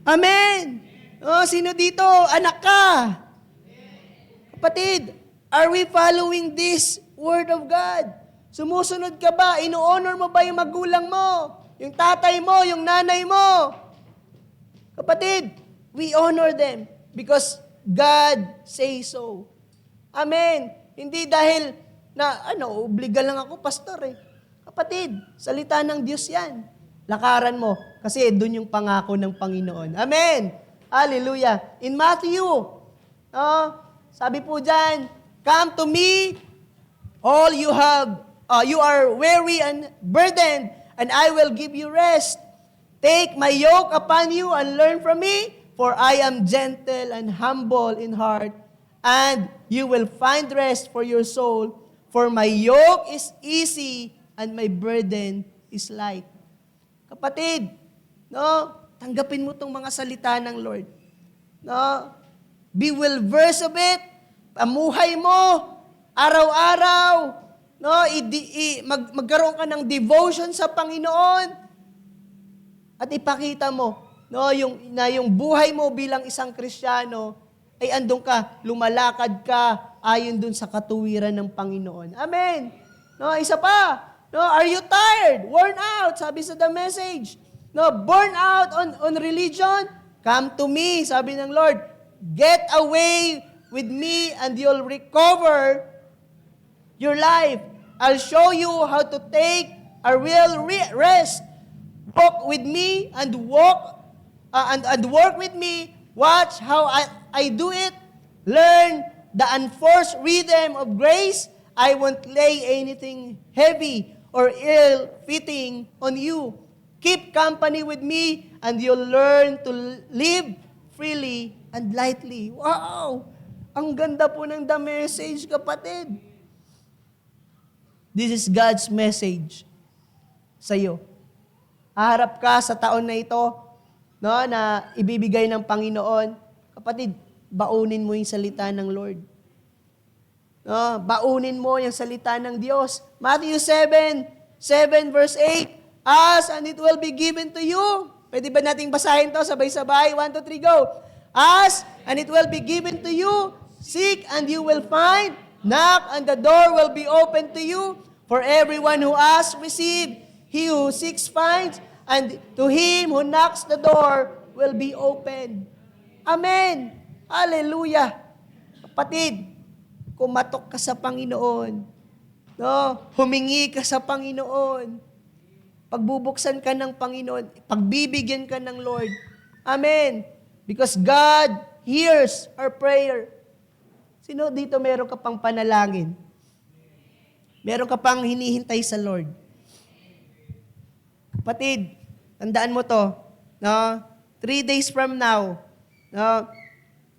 Amen! Oh, sino dito? Anak ka! Kapatid, are we following this Word of God? Sumusunod ka ba? Ino-honor mo ba yung magulang mo? Yung tatay mo? Yung nanay mo? Kapatid, we honor them because God says so. Amen. Hindi dahil na, obliga lang ako, pastor eh. Kapatid, salita ng Diyos yan. Lakaran mo, kasi doon yung pangako ng Panginoon. Amen. Hallelujah. In Matthew, sabi po dyan, come to me, all you are weary and burdened, and I will give you rest. Take my yoke upon you and learn from me, for I am gentle and humble in heart, and you will find rest for your soul. For my yoke is easy and my burden is light. Kapatid, tanggapin mo tong mga salita ng Lord. Be well versed of it. Pamuhay mo araw-araw. Magkaroon ka ng devotion sa Panginoon. At ipakita mo, yung buhay mo bilang isang Kristiyano ay andun ka, lumalakad ka ayon dun sa katuwiran ng Panginoon. Amen. Isa pa. Are you tired? Worn out? Sabi sa the message. Burn out on religion? Come to me, sabi ng Lord. Get away with me and you'll recover your life. I'll show you how to take a real rest. Walk with me and work with me. Watch how I do it. Learn the unforced rhythm of grace. I won't lay anything heavy or ill-fitting on you. Keep company with me and you'll learn to live freely and lightly. Wow! Ang ganda po ng the message, kapatid. This is God's message sa iyo. Haharap ka sa taon na ito, na ibibigay ng Panginoon. Kapatid, baunin mo yung salita ng Lord. Baunin mo yung salita ng Diyos. Matthew 7 verse 8, ask and it will be given to you. Pwede ba nating basahin to sabay-sabay? 1, 2, 3, go. Ask and it will be given to you. Seek and you will find. Knock and the door will be open to you. For everyone who asks, receive. He who seeks, finds. And to him who knocks, the door will be open. Amen. Hallelujah. Kapatid, kumatok ka sa Panginoon. Humingi ka sa Panginoon. Pagbubuksan ka ng Panginoon, pagbibigyan ka ng Lord. Amen. Because God hears our prayer. Sino dito meron ka pang panalangin? Meron ka pang hinihintay sa Lord? Kapatid, tandaan mo to. 3 days from now,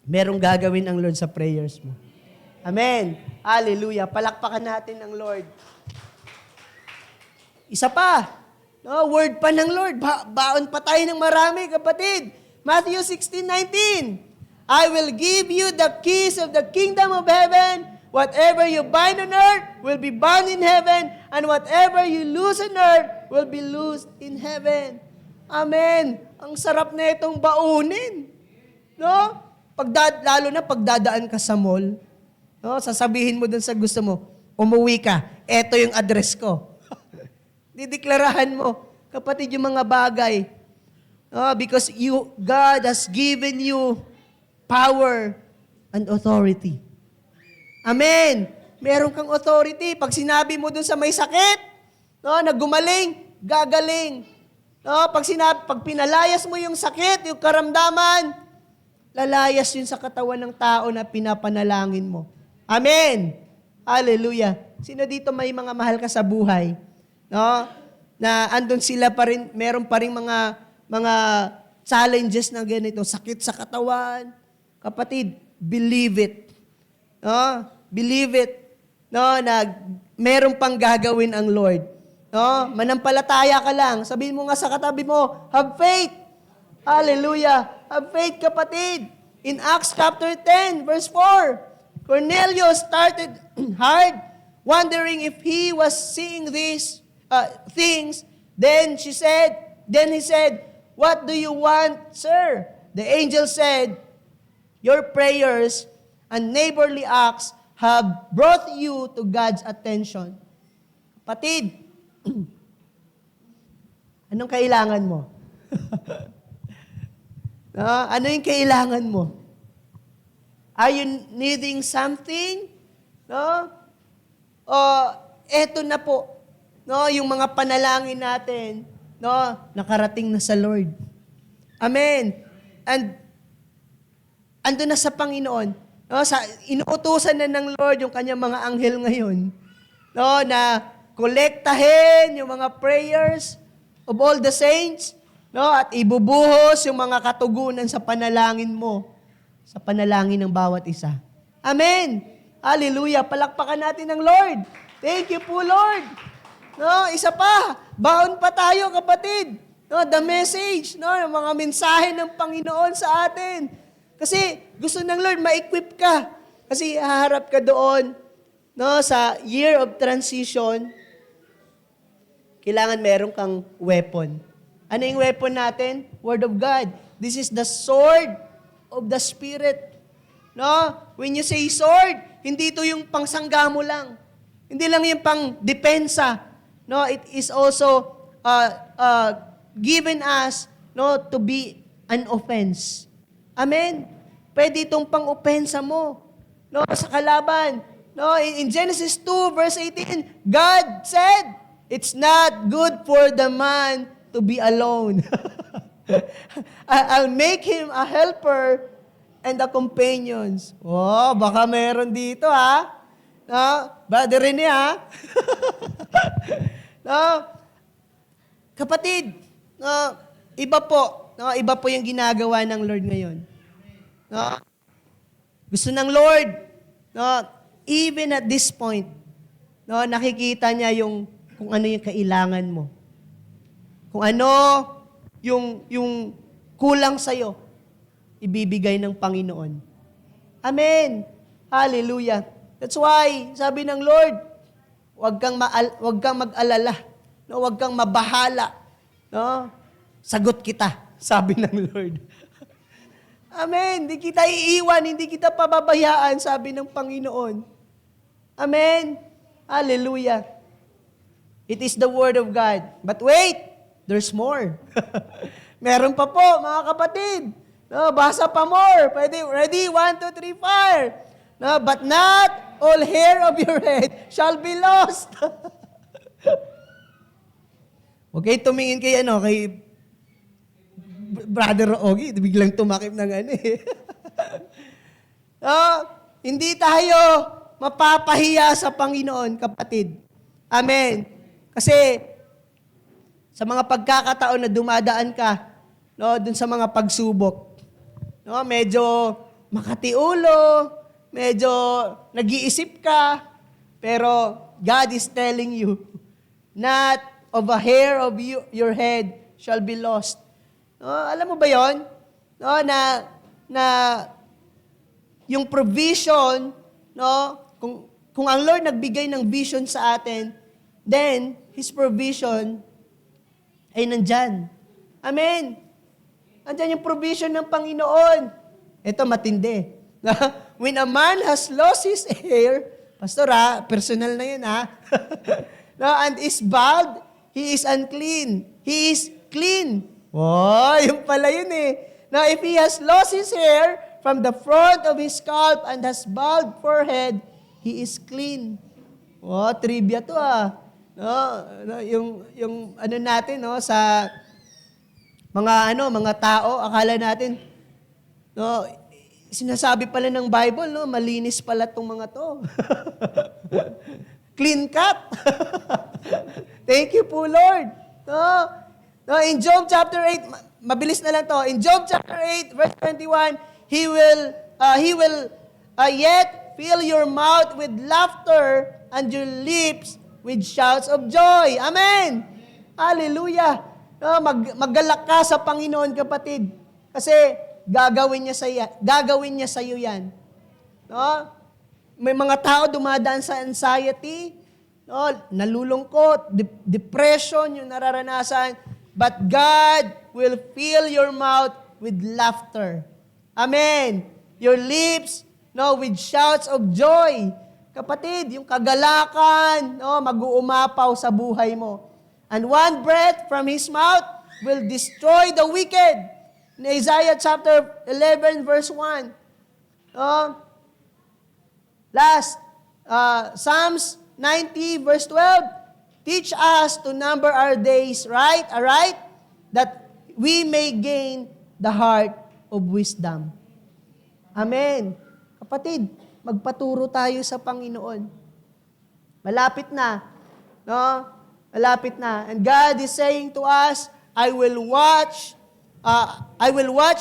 merong gagawin ang Lord sa prayers mo. Amen. Hallelujah. Palakpakan natin ang Lord. Isa pa. Word pa ng Lord. Baon pa tayo ng marami, kapatid. Matthew 16:19. I will give you the keys of the kingdom of heaven. Whatever you bind on earth will be bound in heaven, and whatever you loose on earth will be loosed in heaven. Amen. Ang sarap na itong baunin. Lalo na pagdadaan ka sa mall. Sasabihin mo dun sa gusto mo, umuwi ka, eto yung address ko. Dideklarahan mo, kapatid, yung mga bagay. Because God has given you power and authority. Amen. Meron kang authority. Pag sinabi mo dun sa may sakit, no, na gumaling, gagaling. No, pag pinalayas mo yung sakit, yung karamdaman, lalayas yun sa katawan ng tao na pinapanalangin mo. Amen. Hallelujah. Sino dito may mga mahal ka sa buhay? No? Na andun sila pa rin, meron pa rin mga challenges na ganito, sakit sa katawan. Kapatid, believe it. No? Believe it. No, na meron pang gagawin ang Lord. No? Manampalataya ka lang. Sabihin mo nga sa katabi mo, have faith. Hallelujah. Have faith, kapatid. In Acts chapter 10, verse 4, Cornelius started hard, wondering if he was seeing these things. Then he said, "What do you want, sir?" The angel said, "Your prayers and neighborly acts have brought you to God's attention." Kapatid, anong kailangan mo? No? Ano yung kailangan mo? Are you needing something? No? O eto na po, no, yung mga panalangin natin, no, nakarating na sa Lord. Amen. And ando na sa Panginoon. No, inuutusan na ng Lord yung kanyang mga anghel ngayon, no, na kolektahin yung mga prayers of all the saints, no, at ibubuhos yung mga katugunan sa panalangin mo, sa panalangin ng bawat isa. Amen. Hallelujah. Palakpakan natin ng Lord. Thank you po, Lord. No, isa pa, baon pa tayo, kapatid. No, the message, no, yung mga mensahe ng Panginoon sa atin. Kasi gusto ng Lord ma-equip ka. Kasi haharap ka doon, no, sa year of transition. Kailangan meron kang weapon. Ano yung weapon natin? Word of God. This is the sword of the Spirit. No? When you say sword, hindi ito yung pangsangga mo lang. Hindi lang yung pang depensa. No, it is also given us, no, to be an offense. Amen. Pwede itong pang-opensa mo, no, sa kalaban. No, in Genesis 2 verse 18, God said, "It's not good for the man to be alone. I'll make him a helper and the companions." Oh, baka meron dito, ha? No, brother rin ha? No, kapatid, no, iba po yung ginagawa ng Lord ngayon. No? Gusto ng Lord, no, even at this point, no, nakikita niya kung ano yung kailangan mo. Kung ano yung kulang sa'yo, ibibigay ng Panginoon. Amen. Hallelujah. That's why, sabi ng Lord, wag kang mag-alala, no, wag kang mabahala, no? Sagot kita, sabi ng Lord. Amen. Hindi kita iiwan, hindi kita pababayaan, sabi ng Panginoon. Amen. Hallelujah. It is the Word of God. But wait, there's more. Meron pa po, mga kapatid. No, basa pa more. Pwede, ready? 1, 2, 3, fire. No, but not all hair of your head shall be lost. Okay, tumingin kay Brother Ogie, biglang tumakip ng No, hindi tayo mapapahiya sa Panginoon, kapatid. Amen. Kasi sa mga pagkakataon na dumadaan ka, no, dun sa mga pagsubok, no, medyo makatiulo, medyo nag-iisip ka, pero God is telling you, not of a hair of your head shall be lost. No, alam mo ba yon? No, na yung provision, no, kung ang Lord nagbigay ng vision sa atin, then His provision ay nandyan. Amen. Nandyan yung provision ng Panginoon. Ito matindi. When a man has lost his hair, pastor personal na yun no, and is bald, he is unclean. He is clean. Oh, yung pala yun Now, if he has lost his hair from the front of his scalp and has bald forehead, He is clean. Oh, trivia to No, yung ano natin no sa mga tao, akala natin no, sinasabi pala ng Bible no, malinis pala tong mga to. Clean cut. Thank you po, Lord. No, in Job chapter 8, mabilis na lang to. In Job chapter 8 verse 21, he will yet fill your mouth with laughter and your lips with shouts of joy. Amen. Hallelujah. No, maggalak ka sa Panginoon, kapatid. Kasi gagawin niya sa iyo 'yan. No? May mga tao dumadaan sa anxiety, no, nalulungkot, depression yung nararanasan, but God will fill your mouth with laughter. Amen. Your lips, no, with shouts of joy. Kapatid, yung kagalakan, no, mag-uumapaw sa buhay mo. And one breath from His mouth will destroy the wicked. In Isaiah chapter 11 verse 1. No? Last, Psalms 90 verse 12. Teach us to number our days, right? Alright? That we may gain the heart of wisdom. Amen. Kapatid, magpaturo tayo sa Panginoon. Malapit na. No? Malapit na. And God is saying to us, I will watch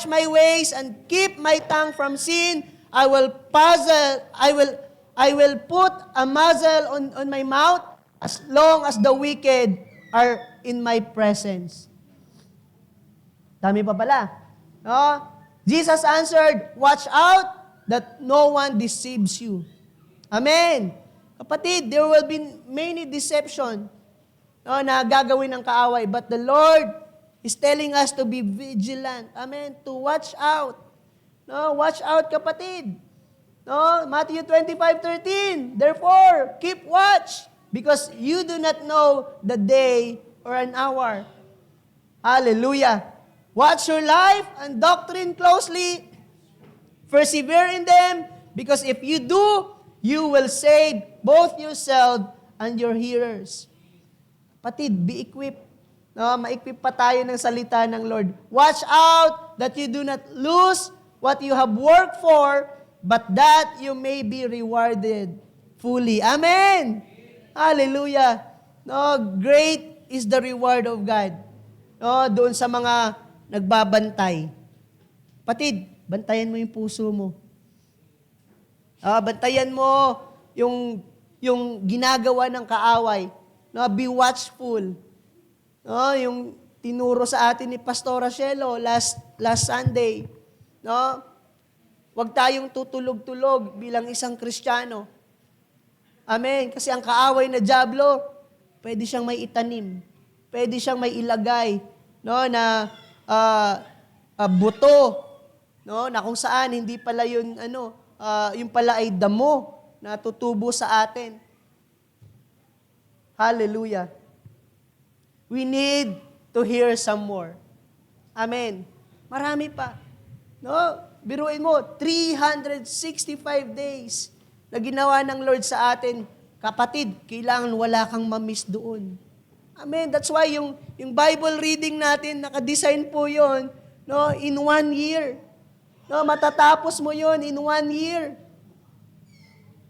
my ways and keep my tongue from sin. I will put a muzzle on my mouth as long as the wicked are in my presence. Dami pa pala. No? Jesus answered, watch out that no one deceives you. Amen. Kapatid, there will be many deception na gagawin ng kaaway. But the Lord is telling us to be vigilant. Amen. To watch out. No, watch out, kapatid. No, Matthew 25:13. Therefore, keep watch, because you do not know the day or an hour. Hallelujah. Watch your life and doctrine closely. Persevere in them, because if you do, you will save both yourself and your hearers. Kapatid, be equipped. No, ma-equip pa tayo ng salita ng Lord. Watch out that you do not lose what you have worked for, but that you may be rewarded fully. Amen! Hallelujah! No, great is the reward of God. No, doon sa mga nagbabantay. Patid, bantayan mo yung puso mo. Bantayan mo yung ginagawa ng kaaway. No, be watchful. No, yung tinuro sa atin ni Pastora Shelo last Sunday. No? Huwag tayong tutulog-tulog bilang isang Kristiyano. Amen. Kasi ang kaaway na dyablo, pwede siyang may itanim. Pwede siyang may ilagay, no, na buto, no, na kung saan hindi pala yun yung pala ay damo na tutubo sa atin. Hallelujah. We need to hear some more. Amen. Marami pa. No, biruin mo, 365 days na ginawa ng Lord sa atin. Kapatid, kailangan wala kang mamiss doon. Amen. That's why yung Bible reading natin, naka-design po yun, no, in 1 year. No, matatapos mo yun in 1 year.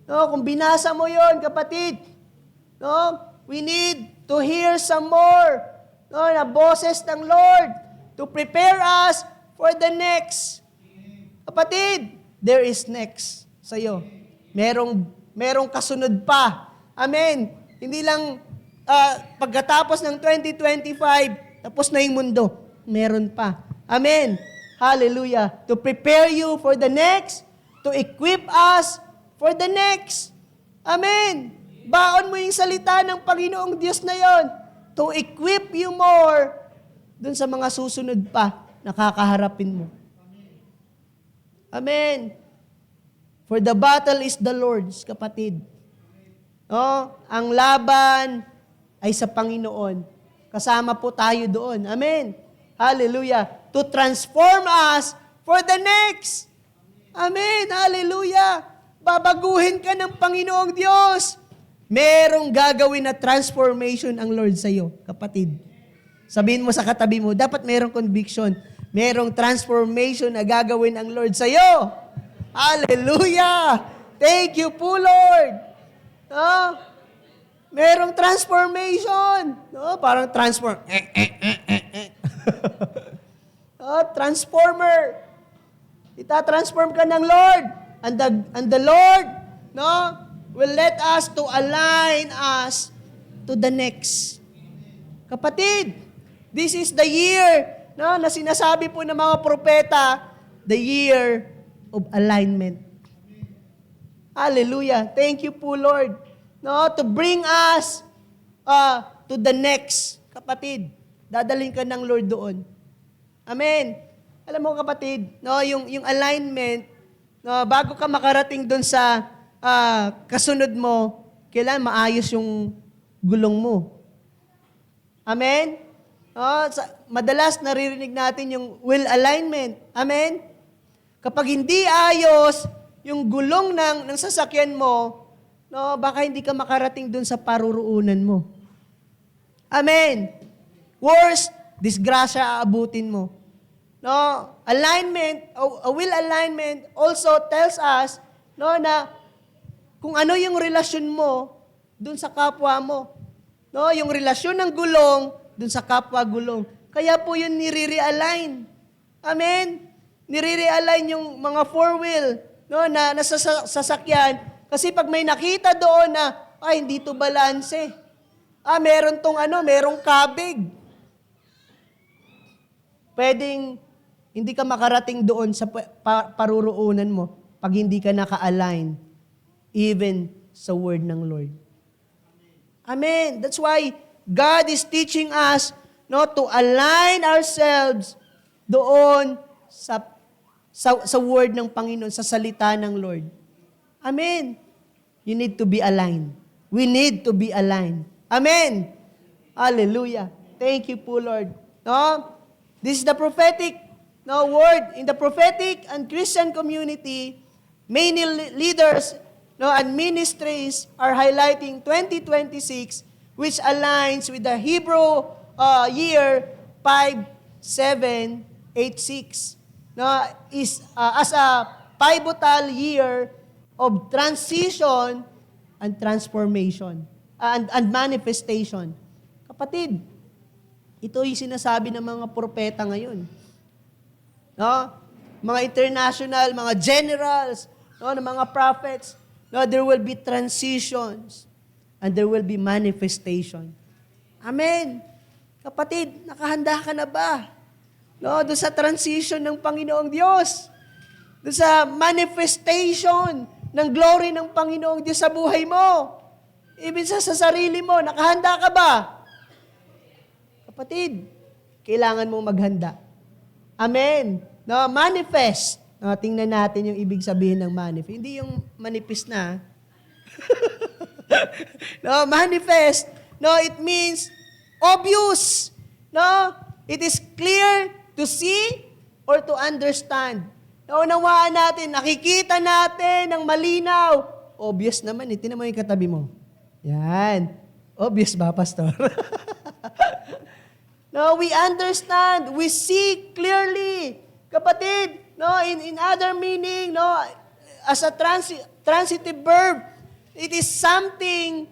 No, kung binasa mo yun, kapatid, no, we need to hear some more, no, na boses ng Lord to prepare us for the next. Kapatid, there is next sa'yo. Merong kasunod pa. Amen. Hindi lang pagkatapos ng 2025, tapos na yung mundo. Meron pa. Amen. Hallelujah. To prepare you for the next, to equip us for the next. Amen. Baon mo yung salita ng Panginoong Diyos na yon, to equip you more dun sa mga susunod pa na kakaharapin mo. Amen. For the battle is the Lord's, kapatid. Oh, ang laban ay sa Panginoon. Kasama po tayo doon. Amen. Hallelujah. To transform us for the next. Amen. Hallelujah. babaguhin ka ng Panginoong Diyos. Merong gagawin na transformation ang Lord sa iyo, kapatid. Sabihin mo sa katabi mo, dapat merong conviction. Merong transformation na gagawin ang Lord sa iyo. Hallelujah! Thank you po, Lord. No? Merong transformation. No? Parang transformer. Ita-transform ka ng Lord. And the Lord, no, will let us to align us to the next. Kapatid, this is the year, no, na sinasabi po ng mga propeta, the year of alignment. Hallelujah. Thank you po, Lord. No, to bring us to the next. Kapatid, dadalhin ka ng Lord doon. Amen. Alam mo kapatid, no, yung alignment, no, bago ka makarating doon sa kasunod mo, kailangan maayos yung gulong mo. Amen? Madalas naririnig natin yung will alignment. Amen? Kapag hindi ayos yung gulong ng sasakyan mo, no, baka hindi ka makarating doon sa paruruunan mo. Amen? Worst, disgrasya aabutin mo. No, alignment, a will alignment also tells us, no, na kung ano yung relasyon mo dun sa kapwa mo. No, yung relasyon ng gulong dun sa kapwa gulong. Kaya po yun nire-realign. Amen. Nire-realign yung mga four-wheel, no, na nasa sasakyan. Kasi pag may nakita doon na ay hindi to balanse. Meron tong merong kabig. Pwedeng hindi ka makarating doon sa paruruunan mo pag hindi ka naka-align even sa word ng Lord. Amen. That's why God is teaching us, no, to align ourselves doon sa word ng Panginoon, sa salita ng Lord. Amen. You need to be aligned. We need to be aligned. Amen. Hallelujah. Thank you po, Lord. No? This is the prophetic word. In the prophetic and Christian community, many leaders and ministries are highlighting 2026, which aligns with the Hebrew year 5786. Is as a pivotal year of transition and transformation and manifestation. Kapatid, ito yung sinasabi ng mga propeta ngayon. No? Mga international, mga generals, no, ng mga prophets, no, there will be transitions and there will be manifestation. Amen. Kapatid, nakahanda ka na ba? No, doon sa transition ng Panginoong Diyos. Doon sa manifestation ng glory ng Panginoong Diyos sa buhay mo. Even sa sarili mo, nakahanda ka ba? Kapatid, kailangan mong maghanda. Amen. No, manifest. No, tingnan natin yung ibig sabihin ng manifest. Hindi yung manifest na. No, manifest. No, it means obvious. No, it is clear to see or to understand. Naunawaan natin, nakikita natin ng malinaw. Obvious naman, tingnan mo yung katabi mo. Yan. Obvious ba, Pastor? No, we understand, we see clearly. Kapatid, no, in other meaning, no, as a transitive verb, it is something,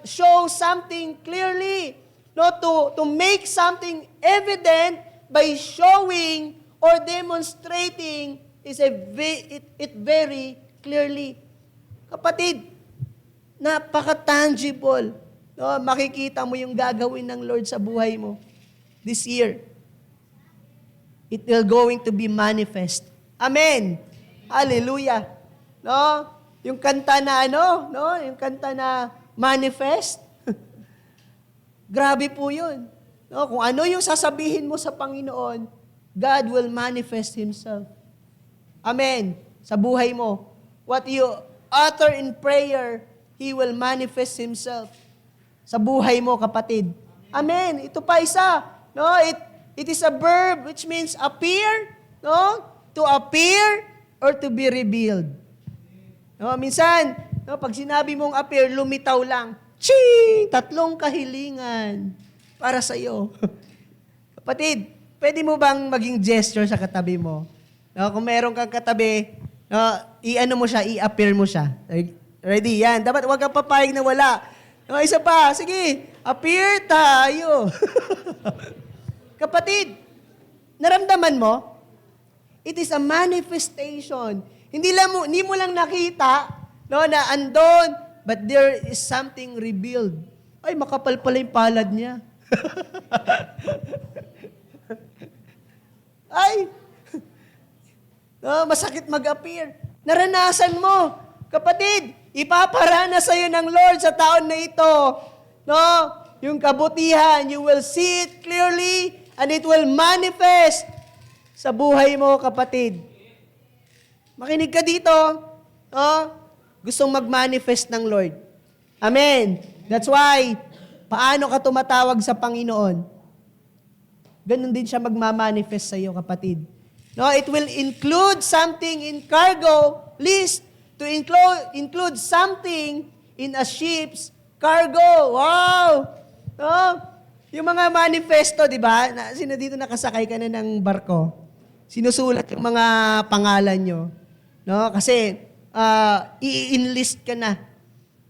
shows something clearly. No, to make something evident by showing or demonstrating is it very clearly. Kapatid, napaka-tangible. No, makikita mo yung gagawin ng Lord sa buhay mo this year. It will going to be manifest. Amen. Hallelujah. No? Yung kanta na yung kanta na manifest. Grabe po 'yun. No, kung ano yung sasabihin mo sa Panginoon, God will manifest Himself. Amen. Sa buhay mo. What you utter in prayer, He will manifest Himself. Sa buhay mo, kapatid. Amen. Ito pa isa. No, it is a verb which means appear, no? To appear or to be revealed. No, minsan, no, pag sinabi mong appear, lumitaw lang. Ching! 3 kahilingan para sa iyo. Kapatid, pwede mo bang maging gesture sa katabi mo? No, kung meron kang katabi, no, i-ano mo siya, i-appear mo siya. Ready? Yan. Dapat huwag kang papayag na wala. No, isa pa. Sige, appear tayo. Kapatid, naramdaman mo? It is a manifestation. Hindi mo lang nakita, no, na andon, but there is something revealed. Ay, makapal pala yung palad niya. Ay, no, masakit mag-appear. Naranasan mo. Kapatid, ipaparanas sa'yo ng Lord sa taon na ito. No, yung kabutihan, you will see it clearly and it will manifest sa buhay mo, kapatid. Makinig ka dito. No? Gustong mag-manifest ng Lord. Amen. That's why, paano ka tumatawag sa Panginoon? Ganun din siya magmamanifest sa iyo, kapatid. No, it will include something in cargo list to include something in a ship's cargo. Wow! No? Yung mga manifesto, di ba? Sino dito nakasakay ka na ng barko? Sinusulat yung mga pangalan nyo. No? Kasi, i-enlist ka na.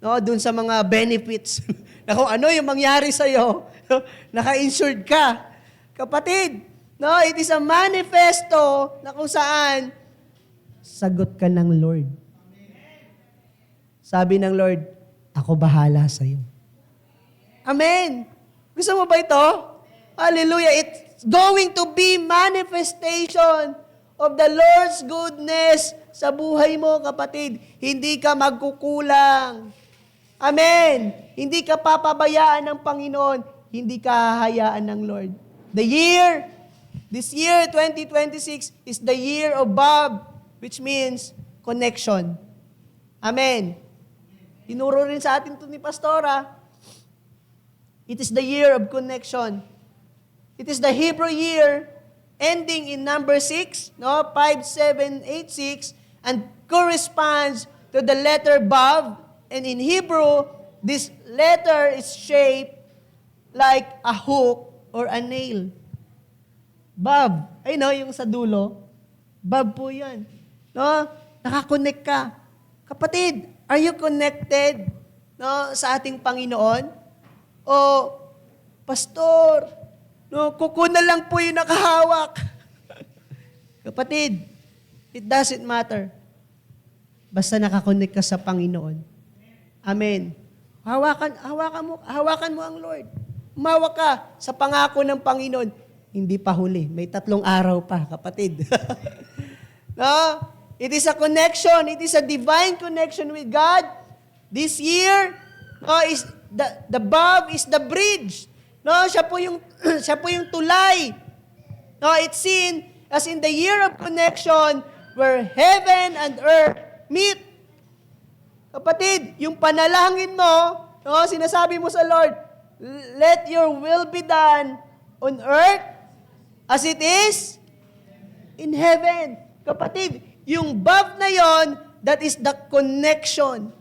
No? Doon sa mga benefits. Na kung ano yung mangyari sa'yo, naka-insured ka. Kapatid, no, it is a manifesto na kung saan sagot ka ng Lord. Sabi ng Lord, ako bahala sa iyo. Amen. Gusto mo ba ito? Hallelujah. It's going to be manifestation of the Lord's goodness sa buhay mo, kapatid. Hindi ka magkukulang. Amen. Hindi ka papabayaan ng Panginoon. Hindi ka hahayaan ng Lord. This year, 2026, is the year of Bob, which means connection. Amen. Tinuro rin sa atin ito ni Pastora. It is the year of connection. It is the Hebrew year ending in number 6, no? 5786, and corresponds to the letter Bob. And in Hebrew, this letter is shaped like a hook or a nail. Bob. Ay no, yung sa dulo. Bob po yan. No? Nakakonect ka. Kapatid, are you connected, no, sa ating Panginoon? O, Pastor, no, kuko na lang po yung nakahawak. Kapatid, it doesn't matter. Basta nakakonect ka sa Panginoon. Amen. Hawakan mo ang Lord. Umawak ka sa pangako ng Panginoon. Hindi pa huli. May 3 araw pa, kapatid. No? It is a connection. It is a divine connection with God. This year, no, is the bulb is the bridge. No, siya po yung tulay. No, it's seen as in the year of connection where heaven and earth meet. Kapatid, yung panalangin mo, no, sinasabi mo sa Lord, let your will be done on earth as it is in heaven. Kapatid, yung bulb na yon, that is the connection.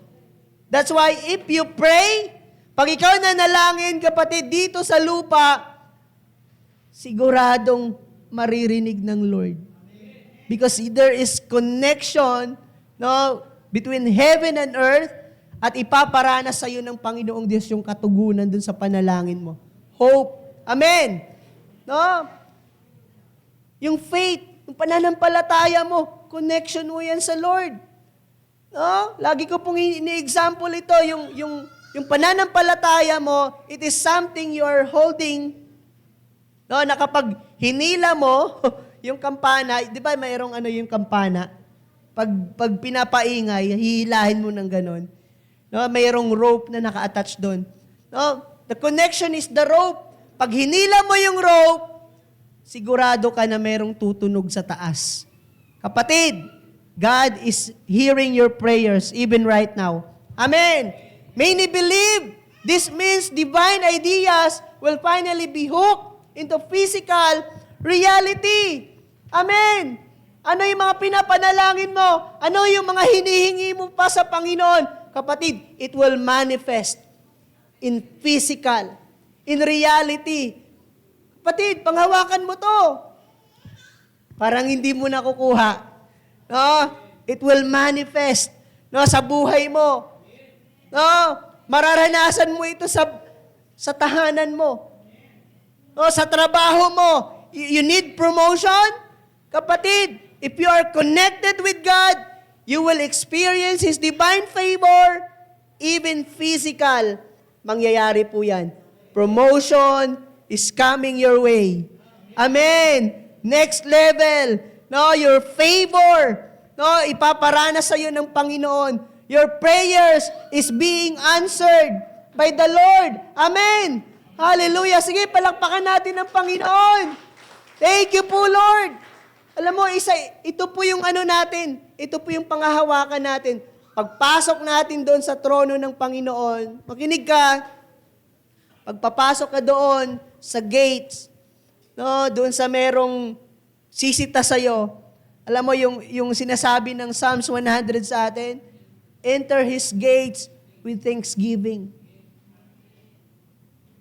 That's why if you pray, pag ikaw nanalangin, kapatid, dito sa lupa, siguradong maririnig ng Lord. Because there is connection, no, between heaven and earth, at ipaparanas sa iyo ng Panginoong Diyos yung katugunan dun sa panalangin mo. Hope. Amen. No? Yung faith, yung pananampalataya mo, connection mo yan sa Lord. No? Lagi ko pong ini-example ito, yung pananampalataya mo, it is something you are holding. No, na kapag hinila mo yung kampana, di ba mayroong yung kampana? Pag pinapaingay, hihilahin mo ng ganon. No, mayroong rope na naka-attach doon. No, the connection is the rope. Pag hinila mo yung rope, sigurado ka na mayroong tutunog sa taas. Kapatid, God is hearing your prayers even right now. Amen. Many believe this means divine ideas will finally be hooked into physical reality. Amen. Ano yung mga pinapanalangin mo? Ano yung mga hinihingi mo pa sa Panginoon? Kapatid, it will manifest in physical, in reality. Kapatid, panghawakan mo to. Parang hindi mo nakukuha. No? It will manifest, no, sa buhay mo. No? Mararanasan mo ito sa tahanan mo. No, sa trabaho mo. You need promotion? Kapatid, if you are connected with God, you will experience His divine favor, even physical. Mangyayari po yan. Promotion is coming your way. Amen. Next level. No, your favor. No, ipaparana sa iyo ng Panginoon. Your prayers is being answered by the Lord. Amen. Hallelujah. Sige, palakpakan natin ng Panginoon. Thank you po, Lord. Alam mo, ito po yung ano natin. Ito po yung pangahawakan natin. Pagpasok natin doon sa trono ng Panginoon, makinig ka, pagpapasok ka doon sa gates, no, doon sa merong sisita sa'yo, alam mo yung sinasabi ng Psalms 100 sa atin, enter His gates with thanksgiving.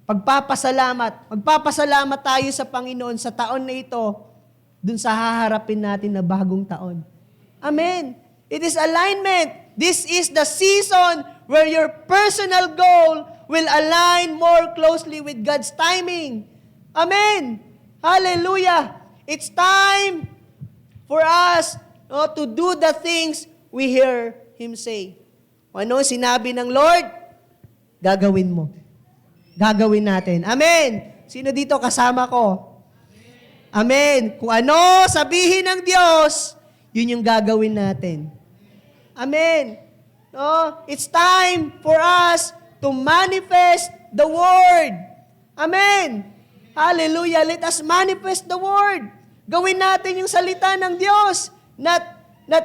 Magpapasalamat tayo sa Panginoon sa taon na ito, dun sa haharapin natin na bagong taon. Amen. It is alignment. This is the season where your personal goal will align more closely with God's timing. Amen. Hallelujah. It's time for us to do the things we hear Him say. Ano sinabi ng Lord? Gagawin mo. Gagawin natin. Amen. Sino dito kasama ko? Amen. Kung ano sabihin ng Diyos, yun yung gagawin natin. Amen. No? It's time for us to manifest the Word. Amen. Hallelujah. Let us manifest the Word. Gawin natin yung salita ng Diyos. Not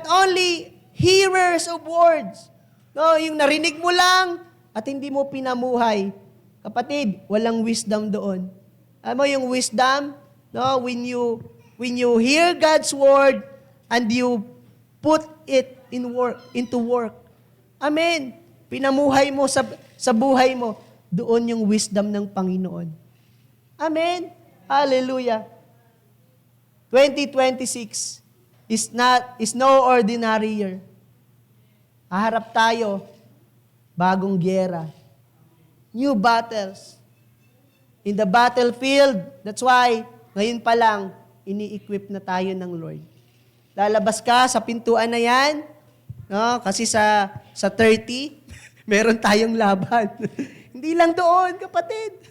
only hearers of words. No, yung narinig mo lang at hindi mo pinamuhay. Kapatid, walang wisdom doon. Alam mo yung wisdom? No, when you hear God's word and you put it into work. Amen. Pinamuhay mo sa buhay mo, doon yung wisdom ng Panginoon. Amen. Hallelujah. 2026 is no ordinary year. Haharap tayo, bagong gyera. New battles. In the battlefield, that's why, ngayon pa lang, ini-equip na tayo ng Lord. Lalabas ka sa pintuan na yan, no? Kasi sa 30, meron tayong laban. Hindi lang doon, kapatid.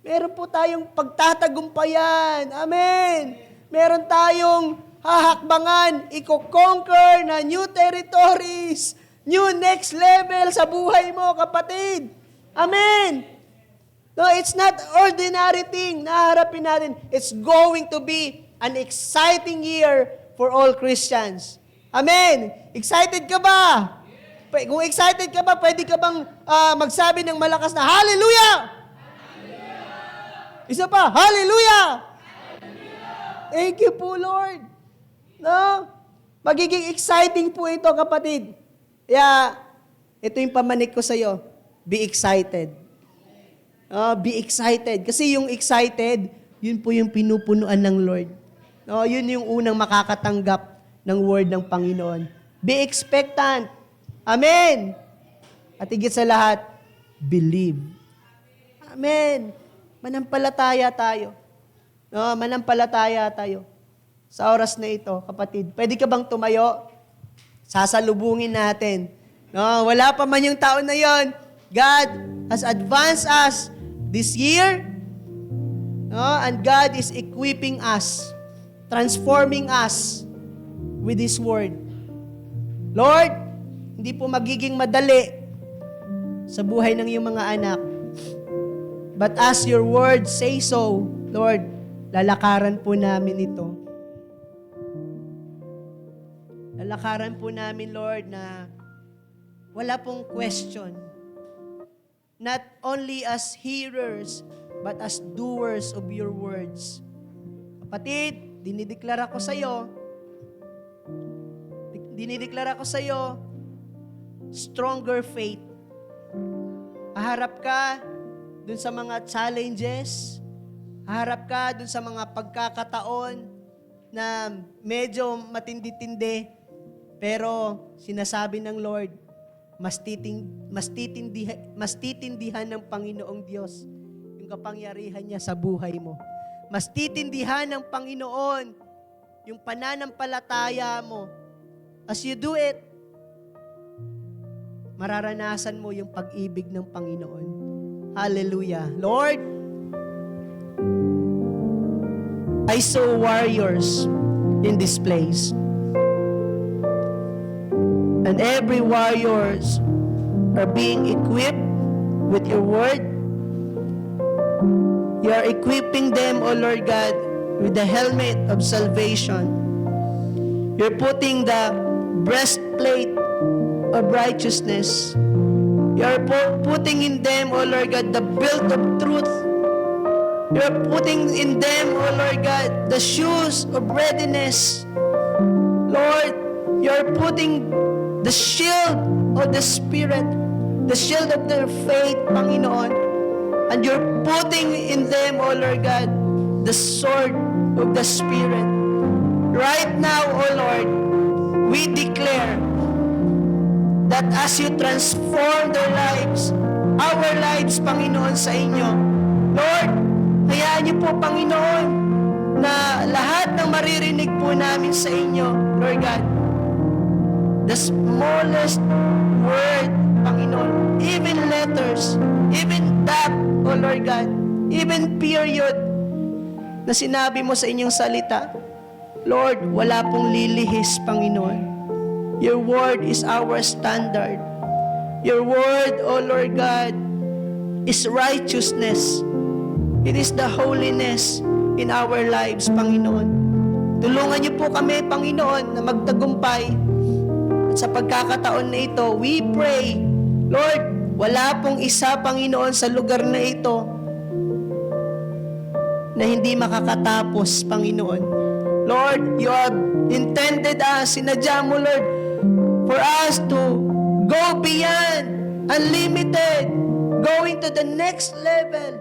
Meron po tayong pagtatagumpayan. Amen. Meron tayong hahakbangan, i-conquer na new territories, new next level sa buhay mo, kapatid. Amen. No, it's not ordinary thing na harapin natin. It's going to be an exciting year for all Christians. Amen. Excited ka ba? Kung excited ka ba, pwede ka bang magsabi ng malakas na Hallelujah! Hallelujah! Isa pa, Hallelujah! Hallelujah! Thank you po, Lord. No? Magiging exciting po ito, kapatid. Kaya, ito yung pamanik ko sa'yo. Be excited. Be excited. Kasi yung excited, yun po yung pinupunuan ng Lord. No, yun yung unang makakatanggap ng word ng Panginoon. Be expectant. Amen. At higit sa lahat, believe. Amen. Manampalataya tayo. No, manampalataya tayo. Sa oras na ito, kapatid, pwede ka bang tumayo? Sasalubungin natin. No, wala pa man yung taon na yon. God has advanced us this year. No, and God is equipping us, transforming us with His Word. Lord, hindi po magiging madali sa buhay ng iyong mga anak. But as your Word say so, Lord, lalakaran po namin ito. Lalakaran po namin, Lord, na wala pong question. Not only as hearers, but as doers of your words. Kapatid, dinideklara ko sa iyo, dinideklara ko sa iyo, stronger faith. Haharap ka dun sa mga challenges, haharap ka dun sa mga pagkakataon na medyo matindi-tindi, pero sinasabi ng Lord, mas titindihan ng Panginoong Diyos yung kapangyarihan niya sa buhay mo. Mas titindihan ng Panginoon yung pananampalataya mo. As you do it, mararanasan mo yung pag-ibig ng Panginoon. Hallelujah. Lord, I saw warriors in this place. And every warriors are being equipped with your word. You are equipping them, O Lord God, with the helmet of salvation. You're putting the breastplate of righteousness. You're putting in them, O Lord God, the belt of truth. You're putting in them, O Lord God, the shoes of readiness. Lord, you're putting the shield of the Spirit, the shield of their faith, Panginoon. And you're putting in them, O Lord God, the sword of the Spirit. Right now, O Lord, we declare that as you transform their lives, our lives, Panginoon, sa inyo, Lord, hayaan niyo po, Panginoon, na lahat ng maririnig po namin sa inyo, Lord God, the smallest word, Panginoon, even letters, even that, O Lord God, even period na sinabi mo sa inyong salita, Lord, wala pong lilihis, Panginoon. Your word is our standard. Your word, O Lord God, is righteousness. It is the holiness in our lives, Panginoon. Tulungan niyo po kami, Panginoon, na magtagumpay. At sa pagkakataon na ito, we pray, Lord, wala pong isa, Panginoon, sa lugar na ito na hindi makakatapos, Panginoon. Lord, you have intended us, sinadya mo, Lord, for us to go beyond, unlimited, going to the next level,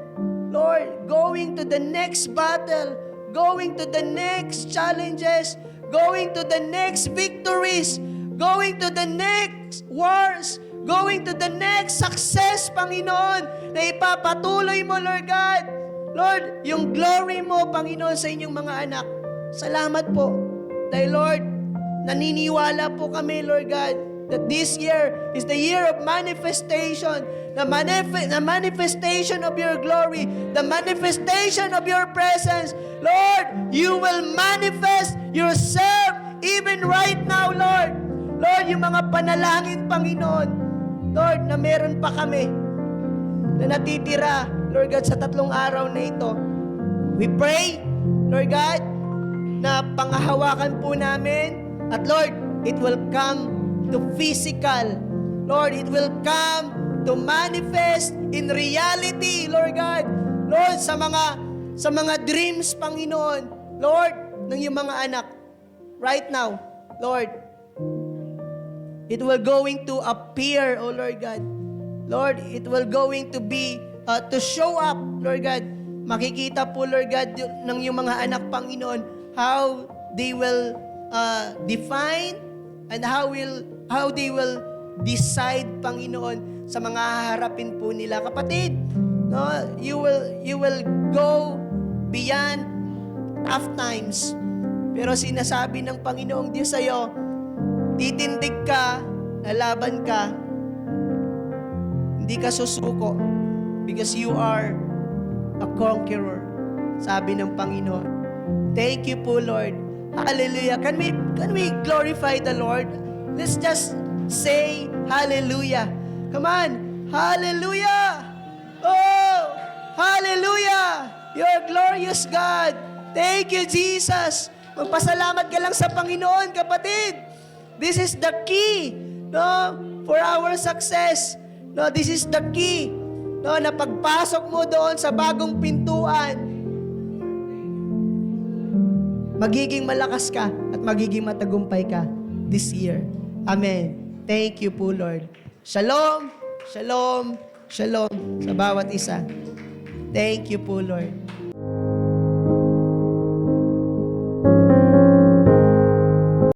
Lord, going to the next battle, going to the next challenges, going to the next victories, going to the next wars, going to the next success, Panginoon, na ipapatuloy mo, Lord God. Lord, yung glory mo, Panginoon, sa inyong mga anak. Salamat po. Dahil, Lord, naniniwala po kami, Lord God, that this year is the year of manifestation, the manifestation of your glory, the manifestation of your presence. Lord, you will manifest yourself even right now, Lord. Lord, yung mga panalangin, Panginoon, Lord, na meron pa kami na natitira, Lord God, sa 3 araw na ito. We pray, Lord God, na pangahawakan po namin, at Lord, it will come to physical. Lord, it will come to manifest in reality, Lord God. Lord, sa mga dreams, Panginoon, Lord, ng iyong mga anak, right now, Lord, it will going to appear, oh Lord God. Lord, it will going to be, to show up, Lord God. Makikita po, Lord God, ng iyong mga anak, Panginoon, how they will define and how they will decide, Panginoon, sa mga haharapin po nila. Kapatid, no, you will go beyond tough times. Pero sinasabi ng Panginoong Diyos sa iyo, titindig ka, lalaban ka, hindi ka susuko because you are a conqueror, sabi ng Panginoon. Thank you po, Lord. Hallelujah. Can we glorify the Lord? Let's just say hallelujah. Come on. Hallelujah. Oh, hallelujah. You're glorious God. Thank you, Jesus. Magpasalamat ka lang sa Panginoon, kapatid. This is the key, no, for our success. No, this is the key, no, na pagpasok mo doon sa bagong pintuan, magiging malakas ka at magiging matagumpay ka. this year. Amen. Thank you po, Lord. Shalom, shalom, shalom sa bawat isa. Thank you po, Lord.